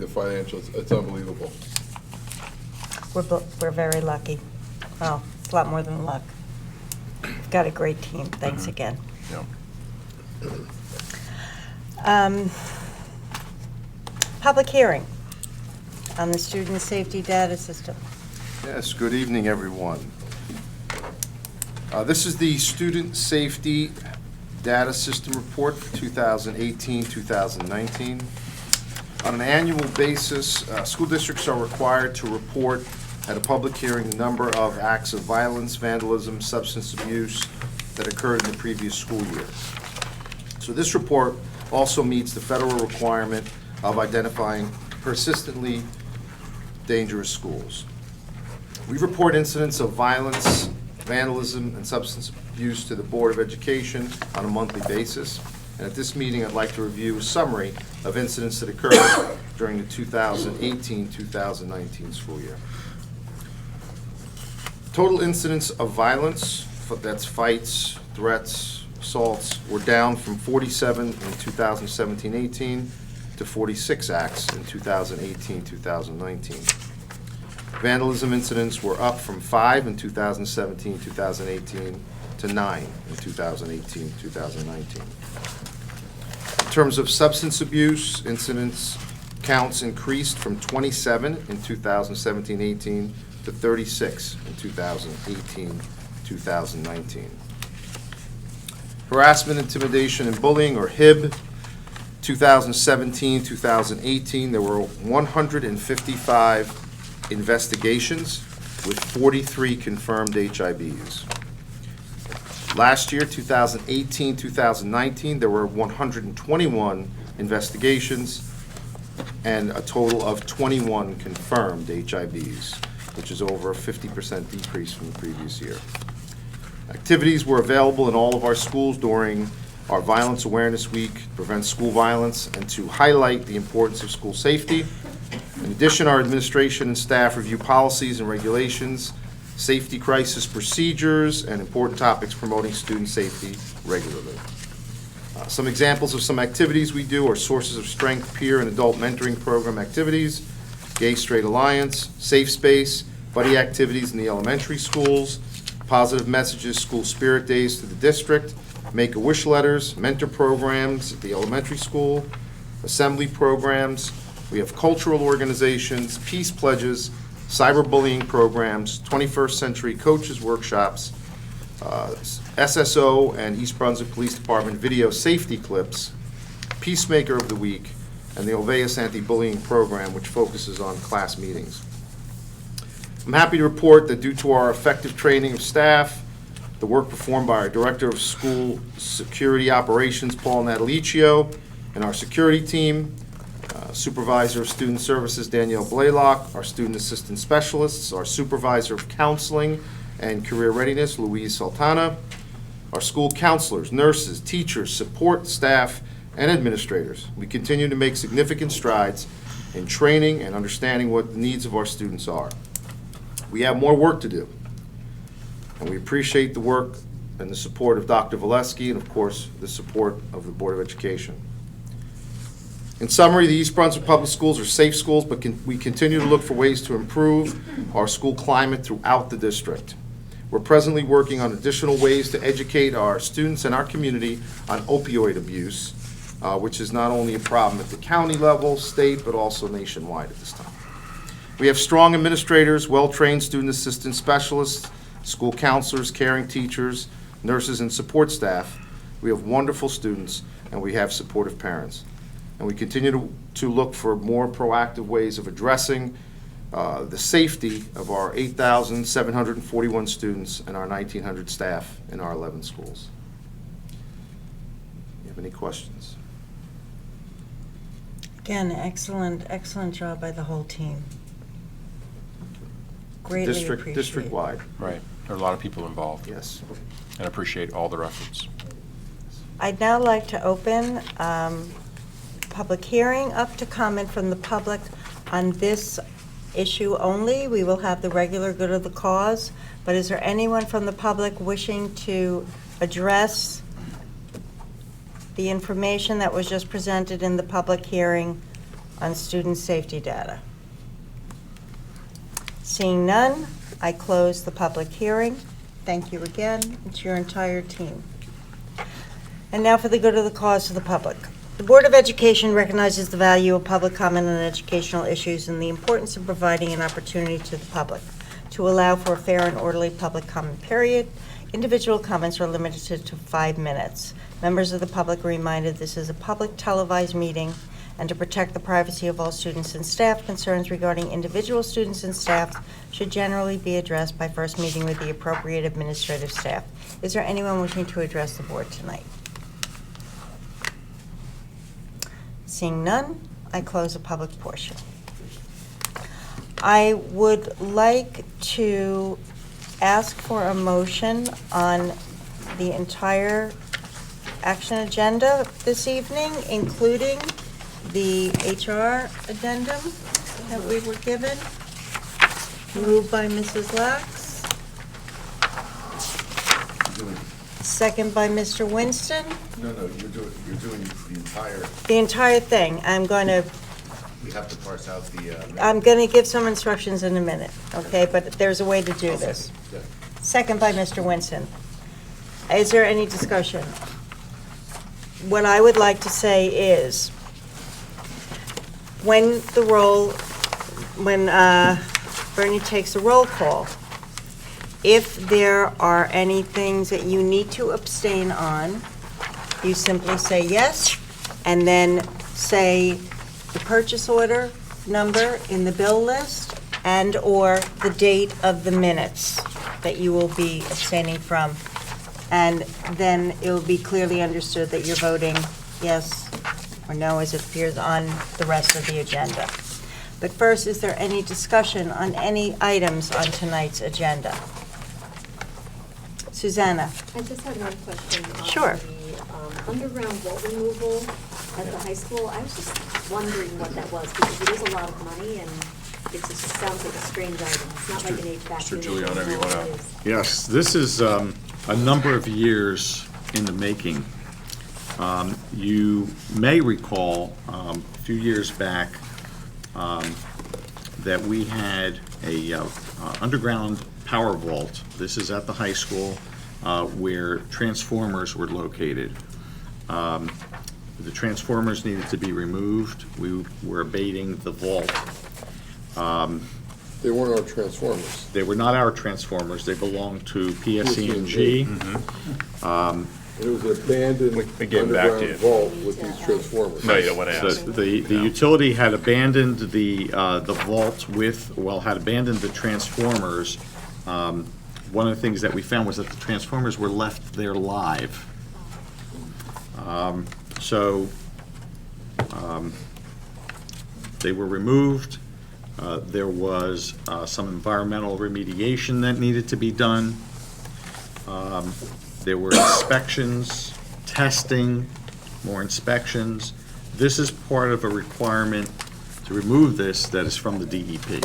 financials. It's unbelievable. We're very lucky. Well, it's a lot more than luck. We've got a great team. Thanks again. Public hearing on the student safety data system. Yes, good evening, everyone. This is the Student Safety Data System Report for 2018-2019. On an annual basis, school districts are required to report at a public hearing the number of acts of violence, vandalism, substance abuse that occurred in the previous school year. So this report also meets the federal requirement of identifying persistently dangerous schools. We report incidents of violence, vandalism, and substance abuse to the Board of Education on a monthly basis. And at this meeting, I'd like to review a summary of incidents that occurred during the 2018-2019 school year. Total incidents of violence, that's fights, threats, assaults, were down from 47 in 2017-18 to 46 acts in 2018-2019. Vandalism incidents were up from 5 in 2017-2018 to 9 in 2018-2019. In terms of substance abuse, incidents counts increased from 27 in 2017-18 to 36 in 2018-2019. Harassment, intimidation, and bullying, or HIB, 2017-2018, there were 155 investigations with 43 confirmed HIBs. Last year, 2018-2019, there were 121 investigations and a total of 21 confirmed HIVs, which is over a 50% decrease from the previous year. Activities were available in all of our schools during our Violence Awareness Week to prevent school violence and to highlight the importance of school safety. In addition, our administration and staff review policies and regulations, safety crisis procedures, and important topics promoting student safety regularly. Some examples of some activities we do are Sources of Strength peer and adult mentoring program activities, Gay Straight Alliance, Safe Space, buddy activities in the elementary schools, Positive Messages School Spirit Days to the district, Make-A-Wish letters, mentor programs at the elementary school, assembly programs. We have cultural organizations, peace pledges, cyberbullying programs, 21st century coaches workshops, SSO and East Brunswick Police Department video safety clips, Peacemaker of the Week, and the Oveus Anti-Bullying Program, which focuses on class meetings. I'm happy to report that due to our effective training of staff, the work performed by our Director of School Security Operations, Paul Natalicio, and our security team, Supervisor of Student Services, Danielle Blaylock, our Student Assistant Specialists, our Supervisor of Counseling and Career Readiness, Louise Sultana, our school counselors, nurses, teachers, support staff, and administrators. We continue to make significant strides in training and understanding what the needs of our students are. We have more work to do, and we appreciate the work and the support of Dr. Valesky and, of course, the support of the Board of Education. In summary, the East Brunswick Public Schools are safe schools, but we continue to look for ways to improve our school climate throughout the district. We're presently working on additional ways to educate our students and our community on opioid abuse, which is not only a problem at the county level, state, but also nationwide at this time. We have strong administrators, well-trained student assistant specialists, school counselors, caring teachers, nurses, and support staff. We have wonderful students, and we have supportive parents. And we continue to look for more proactive ways of addressing the safety of our 8,741 students and our 1,900 staff in our 11 schools. You have any questions? Again, excellent job by the whole team. Greatly appreciate. District-wide, Right. There are a lot of people involved, yes. and appreciate all their efforts. I'd now like to open public hearing up to comment from the public on this issue only. We will have the regular good of the cause, but is there anyone from the public wishing to address the information that was just presented in the public hearing on student safety data? Seeing none, I close the public hearing. Thank you again. It's your entire team. And now for the good of the cause to the public. The Board of Education recognizes the value of public comment on educational issues and the importance of providing an opportunity to the public to allow for a fair and orderly public comment period. Individual comments are limited to 5 minutes. Members of the public are reminded this is a public televised meeting, and to protect the privacy of all students and staff, concerns regarding individual students and staff should generally be addressed by first meeting with the appropriate administrative staff. Is there anyone wishing to address the board tonight? Seeing none, I close the public portion. I would like to ask for a motion on the entire action agenda this evening, including the HR addendum that we were given. Moved by Mrs. Lax. Second by Mr. Winston. No, you're doing the entire, The entire thing. we have to parse out the. I'm going to give some instructions in a minute, okay? But there's a way to do this. Yeah. Second by Mr. Winston. Is there any discussion? What I would like to say is, when Bernie takes the roll call, if there are any things that you need to abstain on, you simply say yes, and then say the purchase order number in the bill list and/or the date of the minutes that you will be abstaining from. And then it will be clearly understood that you're voting yes or no, as it appears on the rest of the agenda. But first, is there any discussion on any items on tonight's agenda? Susanna? I just had one question. Sure. The underground vault removal at the high school, I was just wondering what that was, because it is a lot of money, and it just sounds like a strange item. It's not like an HVAC Mr. unit. Giuliano, I don't you know what wanna- it is. Yes, this is a number of years in the making. You may recall a few years back that we had a underground power vault. This is at the high school where transformers were located. The transformers needed to be removed. We were abating the vault. They weren't our transformers. They were not our transformers. They belonged to PSE&G. It was an abandoned We gave them back to underground you. vault with these transformers. No, you don't want to So ask. the utility had abandoned the vault had abandoned the transformers. One of the things that we found was that the transformers were left there live. So they were removed. There was some environmental remediation that needed to be done. There were inspections, testing, more inspections. This is part of a requirement to remove this that is from the DEP.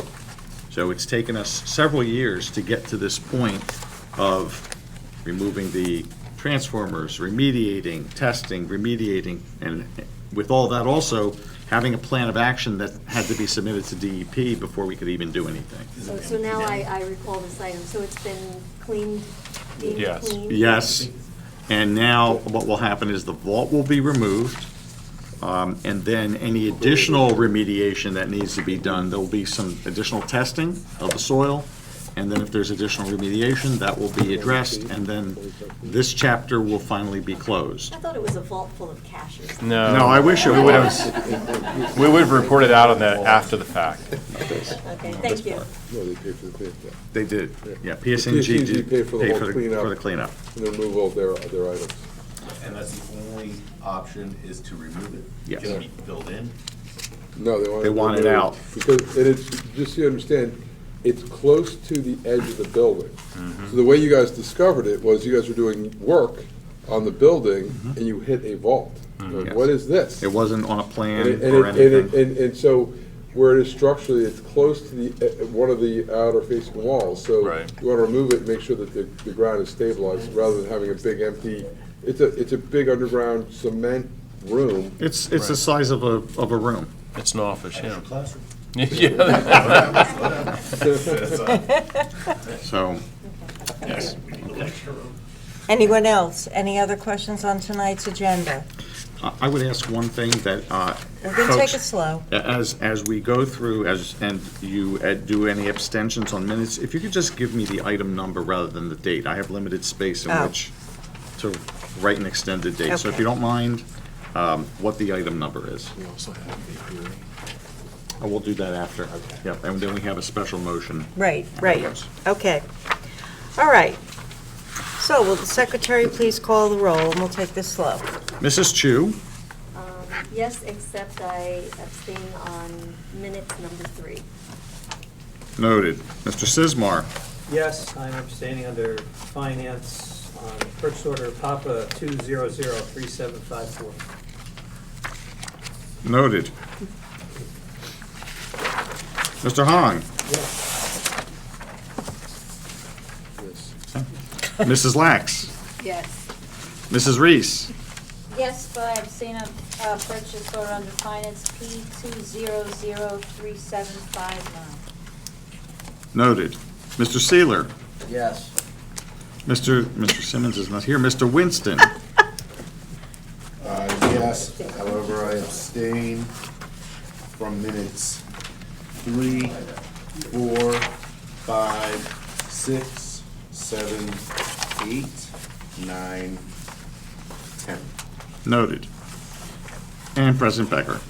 So it's taken us several years to get to this point of removing the transformers, remediating, testing, remediating, and with all that also, having a plan of action that had to be submitted to DEP before we could even do anything. So now I recall this item, so it's been cleaned, deemed Yes. clean? Yes, and now what will happen is the vault will be removed, and then any additional remediation that needs to be done, there'll be some additional testing of the soil, and then if there's additional remediation, that will be addressed, and then this chapter will finally be closed. I thought it was a vault full of cash or something. No. No, I wish it We would was. have, we would have reported out on that after the fact. Okay, thank you. No, they paid for the cleanup. They did, yeah, PSNG PSNG did paid for the pay whole for cleanup. the cleanup. And the removal of their items. And that's the only option, is to remove it? Yes. Can it be filled in? No, They want it out. Because, and it's, just so you understand, it's close to the edge of the building. So the way you guys discovered it was you guys were doing work on the building and you hit a vault. Like, Yes. what is this? It wasn't on a And plan it- or and it- anything. and so where it is structurally, it's close to the, one of the outer facing walls. So Right. you want to remove it and make sure that the ground is stabilized rather than having a big empty, it's a big underground cement room. It's the size of a room. It's an office, yeah. Classroom. Yeah. So, yes. Anyone else? Any other questions on tonight's agenda? I would ask one thing that, We're going to take folks, it slow. as we go through, and you do any abstentions on minutes, if you could just give me the item number rather than the date. I have limited space in Oh. which to write an extended date. So if Okay. you don't mind, what the item number is. We also have the hearing. I will do that after. Yep, and then we have a special motion. Right. afterwards. Okay. All right. So will the secretary please call the roll, and we'll take this slow. Mrs. Chu, Yes, except I abstain on minutes number 3. noted. Mr. Sismar, Yes, I'm abstaining under finance on purchase order Papa 2003754. noted. Mr. Hahn, Yes. Mrs. Lax, Yes. Mrs. Reese, Yes, but I abstain on purchase order under finance P2003759. noted. Mr. Seeler, Yes. Mr. Simmons is not here. Mr. Winston, Yes, however, I abstain from minutes 3, 4, 5, 6, 7, 8, 9, 10. noted. And President Becker.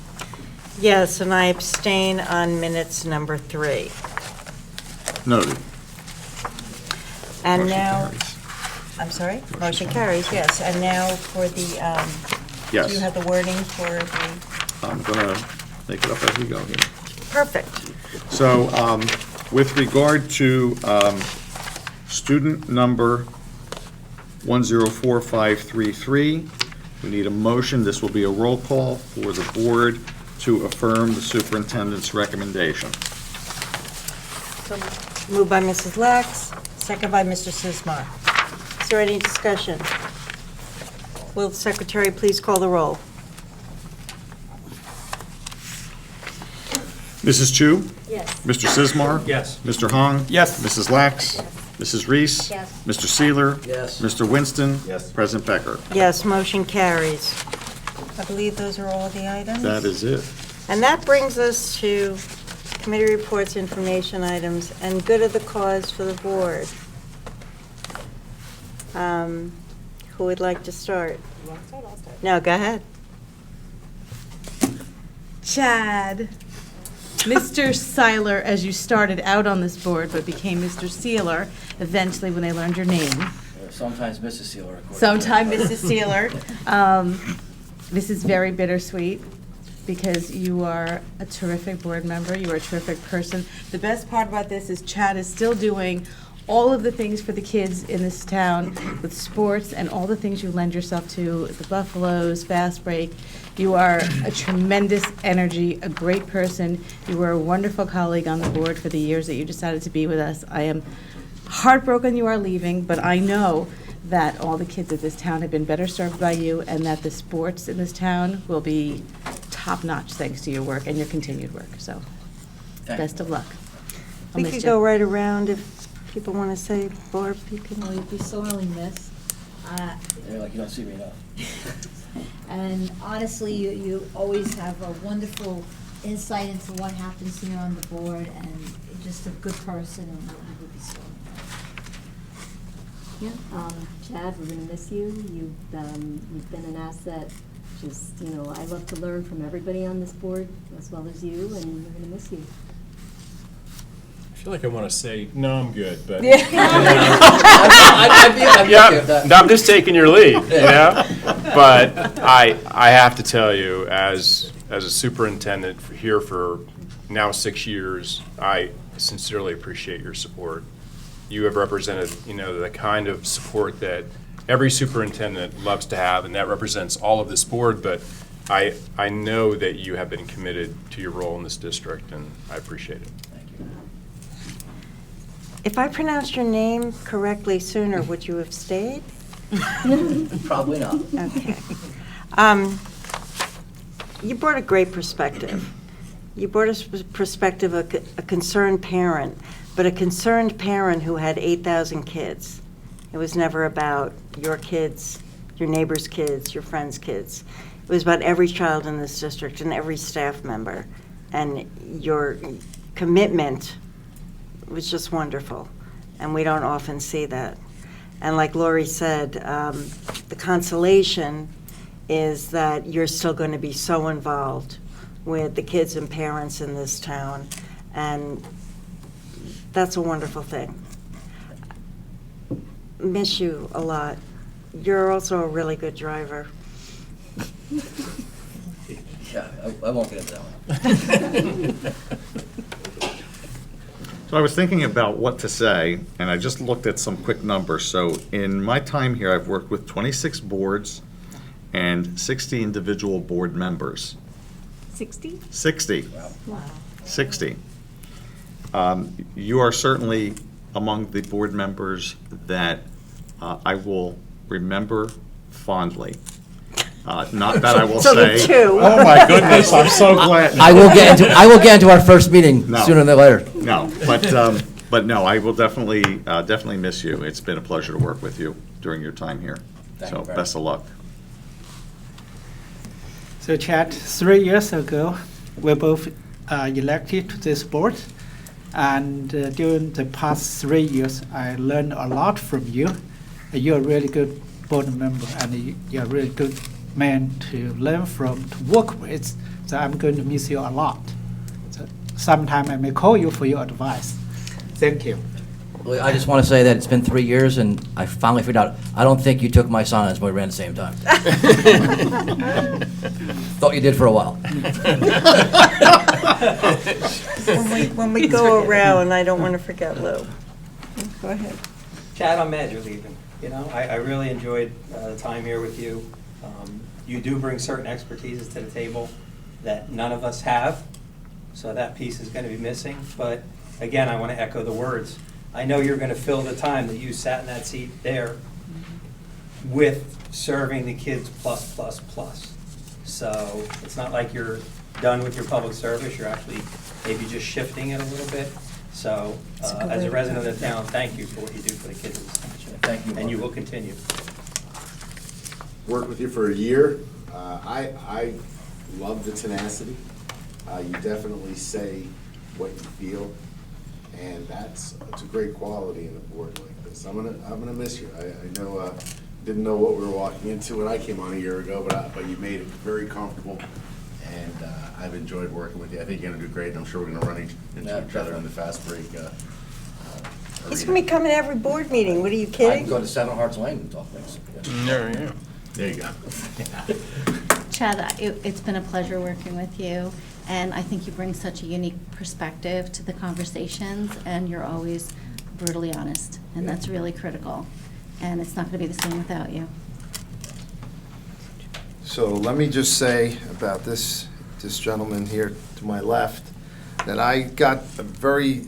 Yes, and I abstain on minutes number 3. Noted. And Motion now, carries. I'm sorry? Motion carries, yes. And now for the Yes. Do you have the wording for the, I'm going to make it up as we go here. perfect. So with regard to student number 104533, we need a motion. This will be a roll call for the board to affirm the superintendent's recommendation. So moved by Mrs. Lax, second by Mr. Sismar. Is there any discussion? Will the secretary please call the roll? Mrs. Chu? Yes. Mr. Sismar? Yes. Mr. Hong? Yes. Mrs. Lax? Mrs. Reese? Yes. Mr. Seeler? Yes. Mr. Winston? Yes. President Becker? Yes, motion carries. I believe those are all the items. That is it. And that brings us to committee reports, information items, and good of the cause for the board. Who would like to start? No, go ahead. Chad, Mr. Seiler, as you started out on this board, but became Mr. Sealer eventually when they learned your name. Sometimes Mrs. Sealer. Sometime Mrs. Sealer. This is very bittersweet because you are a terrific board member. You are a terrific person. The best part about this is Chad is still doing all of the things for the kids in this town with sports and all the things you lend yourself to, the Buffaloes, Fast Break. You are a tremendous energy, a great person. You were a wonderful colleague on the board for the years that you decided to be with us. I am heartbroken you are leaving, but I know that all the kids of this town have been better served by you and that the sports in this town will be top-notch thanks to your work and your continued work. So, best of luck. We could go right around if people want to say, Barb, you can. Well, you'd be sorely missed. You're like, you don't see me enough. And honestly, you always have a wonderful insight into what happens here on the board, and just a good person, and you would be sorely missed. Yeah, Chad, we're gonna miss you. You've been an asset. Just, I love to learn from everybody on this board as well as you, and we're gonna miss you. I feel like I want to say, no, I'm good, but. Yeah. No, I'm just taking your lead, But I have to tell you, as a superintendent here for now 6 years, I sincerely appreciate your support. You have represented, the kind of support that every superintendent loves to have, and that represents all of this board, but I know that you have been committed to your role in this district, and I appreciate it. If I pronounced your name correctly sooner, would you have stayed? Probably not. Okay. You brought a great perspective. You brought a perspective of a concerned parent, but a concerned parent who had 8,000 kids. It was never about your kids, your neighbor's kids, your friends' kids. It was about every child in this district and every staff member. And your commitment was just wonderful, and we don't often see that. And like Lori said, the consolation is that you're still going to be so involved with the kids and parents in this town, and that's a wonderful thing. Miss you a lot. You're also a really good driver. Yeah, I won't get into that one. So I was thinking about what to say, and I just looked at some quick numbers. So in my time here, I've worked with 26 boards and 60 individual board members. 60? 60. Wow. 60. You are certainly among the board members that I will remember fondly. Not that I will say. Two. Oh my goodness! I'm so glad. I will get into our first meeting sooner than later. No, but no, I will definitely miss you. It's been a pleasure to work with you during your time here. So best of luck. So Chad, 3 years ago, we both elected to this board, and during the past 3 years, I learned a lot from you. You're a really good board member, and you're a really good man to learn from, to work with. So I'm going to miss you a lot. So sometime I may call you for your advice. Thank you. I just want to say that it's been 3 years, and I finally figured out, I don't think you took my signs when we ran at the same time. Thought you did for a while. When we go around, I don't want to forget Lou. Go ahead. Chad, I'm mad you're leaving. You know, I really enjoyed the time here with you. You do bring certain expertises to the table that none of us have, so that piece is going to be missing. But again, I want to echo the words. I know you're going to fill the time that you sat in that seat there with serving the kids plus, plus, plus. So it's not like you're done with your public service. You're actually maybe just shifting it a little bit. So as a resident of the town, thank you for what you do for the kids in this township. Thank you. And you will continue. Worked with you for a year. I love the tenacity. You definitely say what you feel, and it's a great quality in a board like this. I'm gonna miss you. I know didn't know what we were walking into when I came on a year ago, but you made it very comfortable, and I've enjoyed working with you. I think you're gonna do great, and I'm sure we're gonna run into each other in the fast break. He's going to be coming to every board meeting. What are you I kidding? can go to Seven Hearts Lane and talk things. There you go. Chad, it's been a pleasure working with you, and I think you bring such a unique perspective to the conversations, and you're always brutally honest, and that's really critical, and it's not going to be the same without you. So let me just say about this gentleman here to my left, that I got a very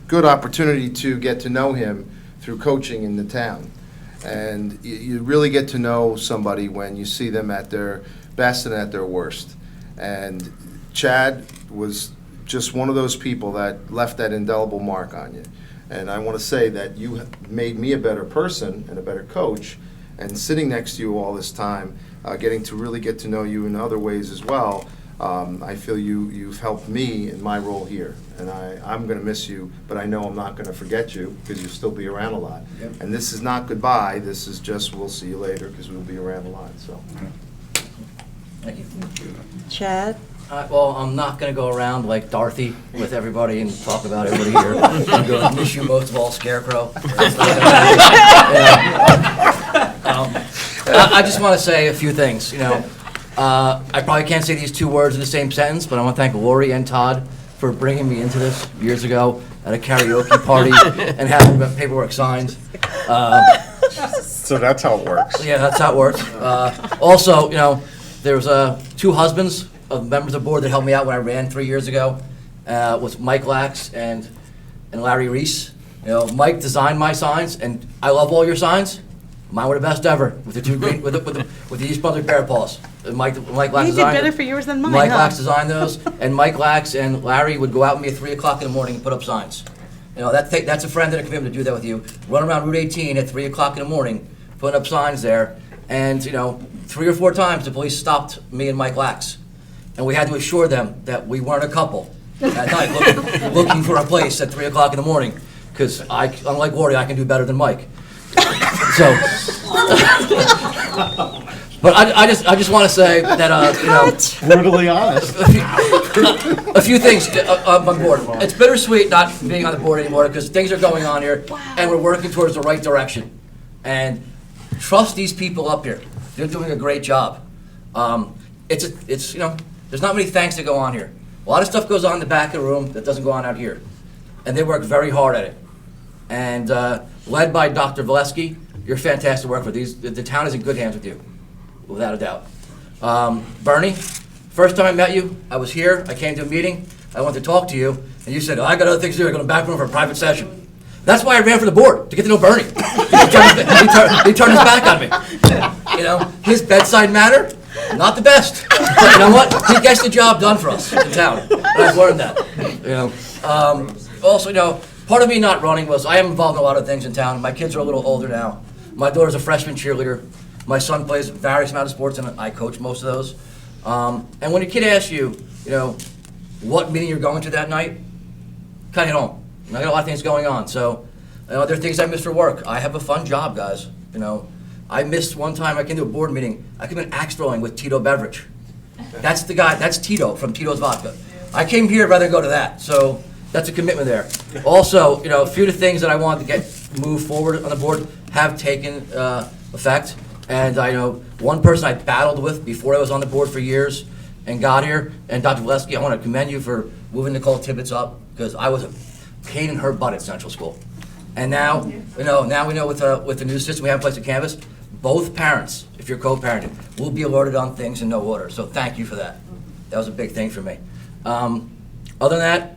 good opportunity to get to know him through coaching in the town. And you really get to know somebody when you see them at their best and at their worst. And Chad was just one of those people that left that indelible mark on you. And I want to say that you have made me a better person and a better coach. And sitting next to you all this time, getting to really get to know you in other ways as well, I feel you've helped me in my role here. And I'm going to miss you, but I know I'm not going to forget you because you'll still be around a lot. Yep. And this is not goodbye. This is just we'll see you later because we'll be around a lot. So, Thank you. Chad? Well, I'm not going to go around like Dorothy with everybody and talk about everybody here. I'm going to miss you most of all, Scarecrow. I just want to say a few things. I probably can't say these two words in the same sentence, but I want to thank Lori and Todd for bringing me into this years ago at a karaoke party and having paperwork signed. So that's how it works. Yeah, that's how it works. Also, there was two husbands of members of the board that helped me out when I ran 3 years ago. Was Mike Lax and Larry Reese. Mike designed my signs, and I love all your signs. Mine were the best ever with the two green with the East Brunswick Bear Paws. Mike Lax He did better for yours than mine, Mike huh? Lax designed those, and Mike Lax and Larry would go out with me at 3 o'clock in the morning and put up signs. That's a friend and a commitment to do that with you. Run around Route 18 at 3 o'clock in the morning, putting up signs there, and 3 or 4 times the police stopped me and Mike Lax, and we had to assure them that we weren't a couple at night looking for a place at 3 o'clock in the morning, because unlike Lori, I can do better than Mike. So, but I just want to say that brutally honest. a few things on my board. It's bittersweet not being on the board anymore because things are going on here, and we're working towards the right direction. And trust these people up here; they're doing a great job. There's not many thanks that go on here. A lot of stuff goes on in the back of the room that doesn't go on out here, and they work very hard at it. And led by Dr. Valesky, you're fantastic to work with. The town is in good hands with you, without a doubt. Bernie, first time I met you, I was here, I came to a meeting, I wanted to talk to you, and you said, I got other things to do, I'm going back room for a private session. That's why I ran for the board, to get to know Bernie. He turned his back on me. His bedside manner, not the best. But you know what? He gets the job done for us in town, and I've learned that. Also, part of me not running was I am involved in a lot of things in town. My kids are a little older now. My daughter's a freshman cheerleader. My son plays various amount of sports, and I coach most of those. And when a kid asks you, what meeting you're going to that night, kind of hit home. I got a lot of things going on, so there are things I miss for work. I have a fun job, guys. I missed one time I came to a board meeting. I came in axe throwing with Tito Beverage. That's the guy. That's Tito from Tito's Vodka. I came here rather than go to that. So That's a commitment there. Also, a few of the things that I wanted to move forward on the board have taken effect. And I know one person I battled with before I was on the board for years and got here, and Dr. Valesky, I want to commend you for moving Nicole Tibbetts up, because I was a pain in her butt at Central School. And now, now we know with the new system we have in place at Canvas, both parents, if you're co-parenting, will be alerted on things in no order. So thank you for that. That was a big thing for me. Other than that,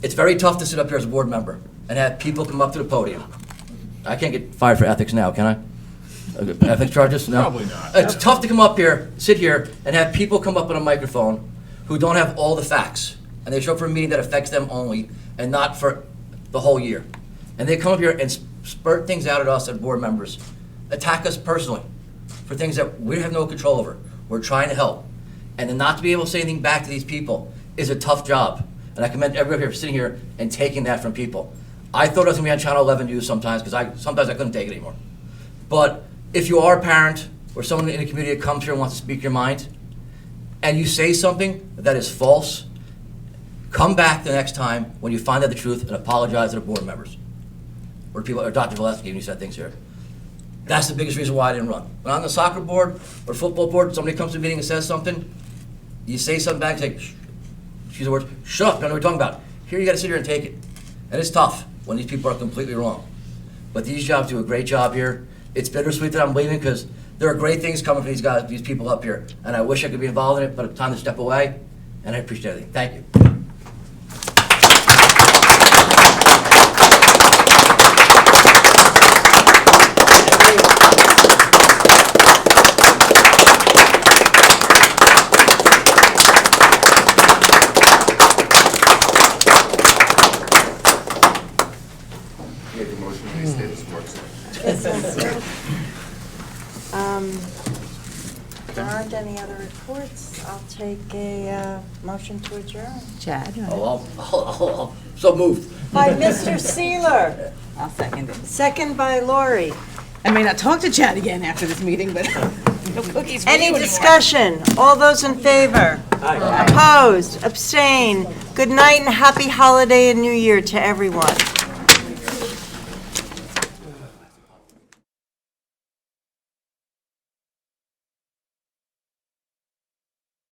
it's very tough to sit up here as a board member and have people come up to the podium. I can't get fired for ethics now, can I? Ethics charges? No. Probably not. It's tough to come up here, sit here, and have people come up on a microphone who don't have all the facts. And they show up for a meeting that affects them only and not for the whole year. And they come up here and spurt things out at us as board members, attack us personally for things that we have no control over. We're trying to help. And then not to be able to say anything back to these people is a tough job. And I commend everybody here for sitting here and taking that from people. I thought I was going to be on Channel 11 News sometimes, because sometimes I couldn't take it anymore. But if you are a parent or someone in the community that comes here and wants to speak your mind, and you say something that is false, come back the next time when you find out the truth and apologize to the board members. Or people, or Dr. Valesky, when you said things here. That's the biggest reason why I didn't run. When I'm on the soccer board or football board, somebody comes to a meeting and says something, you say something back and say, excuse the word, shut up, don't know what we're talking about. Here you gotta sit here and take it. And it's tough when these people are completely wrong. But these jobs do a great job here. It's bittersweet that I'm leaving, because there are great things coming from these guys, these people up here. And I wish I could be involved in it, but it's time to step away. And I appreciate everything. Thank you. If there aren't any other reports, I'll take a motion to adjourn. Chad? So moved. By Mr. Seeler. I'll second it. Second by Lori. I may not talk to Chad again after this meeting, but no cookies for you Any anymore. discussion? All those in favor? Aye. Opposed? Abstain? Good night and happy holiday and New Year to everyone.